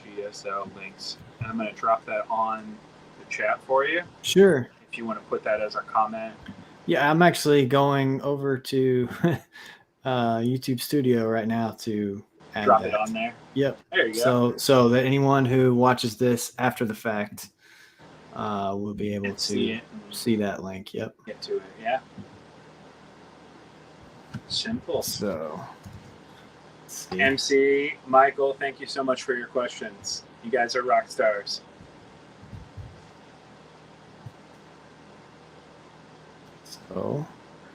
Gsl links. And I'm going to drop that on the chat for you.
Sure.
If you want to put that as a comment.
Yeah, I'm actually going over to YouTube Studio right now to
drop it on there.
Yep.
There you go.
So that anyone who watches this after the fact will be able to see that link. Yep.
Get to it. Yeah. Simple.
So,
MC, Michael, thank you so much for your questions. You guys are rock stars.
So,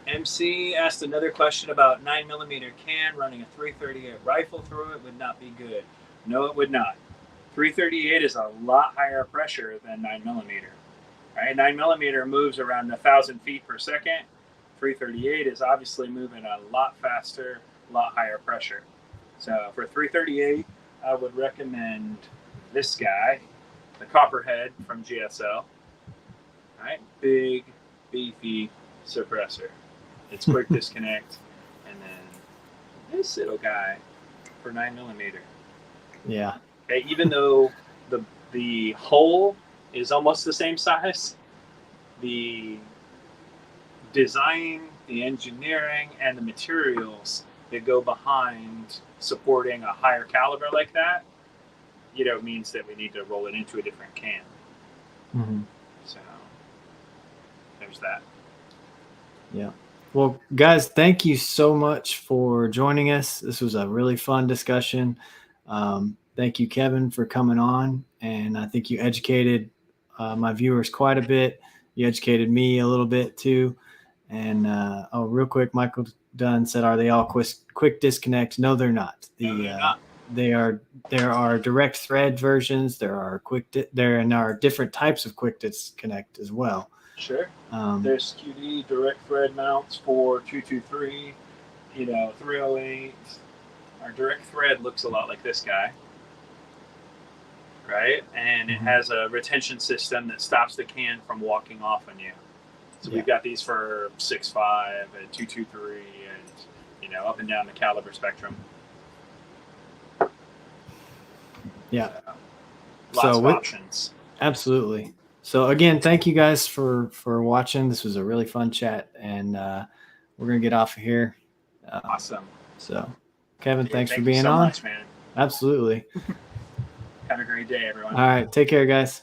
MC asked another question about 9mm can running a 338 rifle through it would not be good. No, it would not. 338 is a lot higher pressure than 9mm. Right? 9mm moves around 1,000 feet per second. 338 is obviously moving a lot faster, a lot higher pressure. So for 338, I would recommend this guy, the Copperhead from GSL. Right? Big, beefy suppressor. It's quick disconnect. And then this little guy for 9mm.
Yeah.
Okay, even though the hole is almost the same size, the design, the engineering, and the materials that go behind supporting a higher caliber like that, means that we need to roll it into a different can.
Mm-hmm.
So there's that.
Yeah. Well, guys, thank you so much for joining us. This was a really fun discussion. Thank you, Kevin, for coming on. And I think you educated my viewers quite a bit. You educated me a little bit too. And real quick, Michael Dunn said, "Are they all quick disconnect?" No, they're not. There are direct thread versions. There are different types of quick disconnect as well.
Sure. There's QD direct thread mounts for 223, 308. Our direct thread looks a lot like this guy, right? And it has a retention system that stops the can from walking off on you. So we've got these for 6.5 and 223 and, up and down the caliber spectrum.
Yeah.
Lots of options.
Absolutely. So again, thank you guys for watching. This was a really fun chat, and we're going to get off of here.
Awesome.
So Kevin, thanks for being on.
Thank you so much, man.
Absolutely.
Have a great day, everyone.
All right. Take care, guys.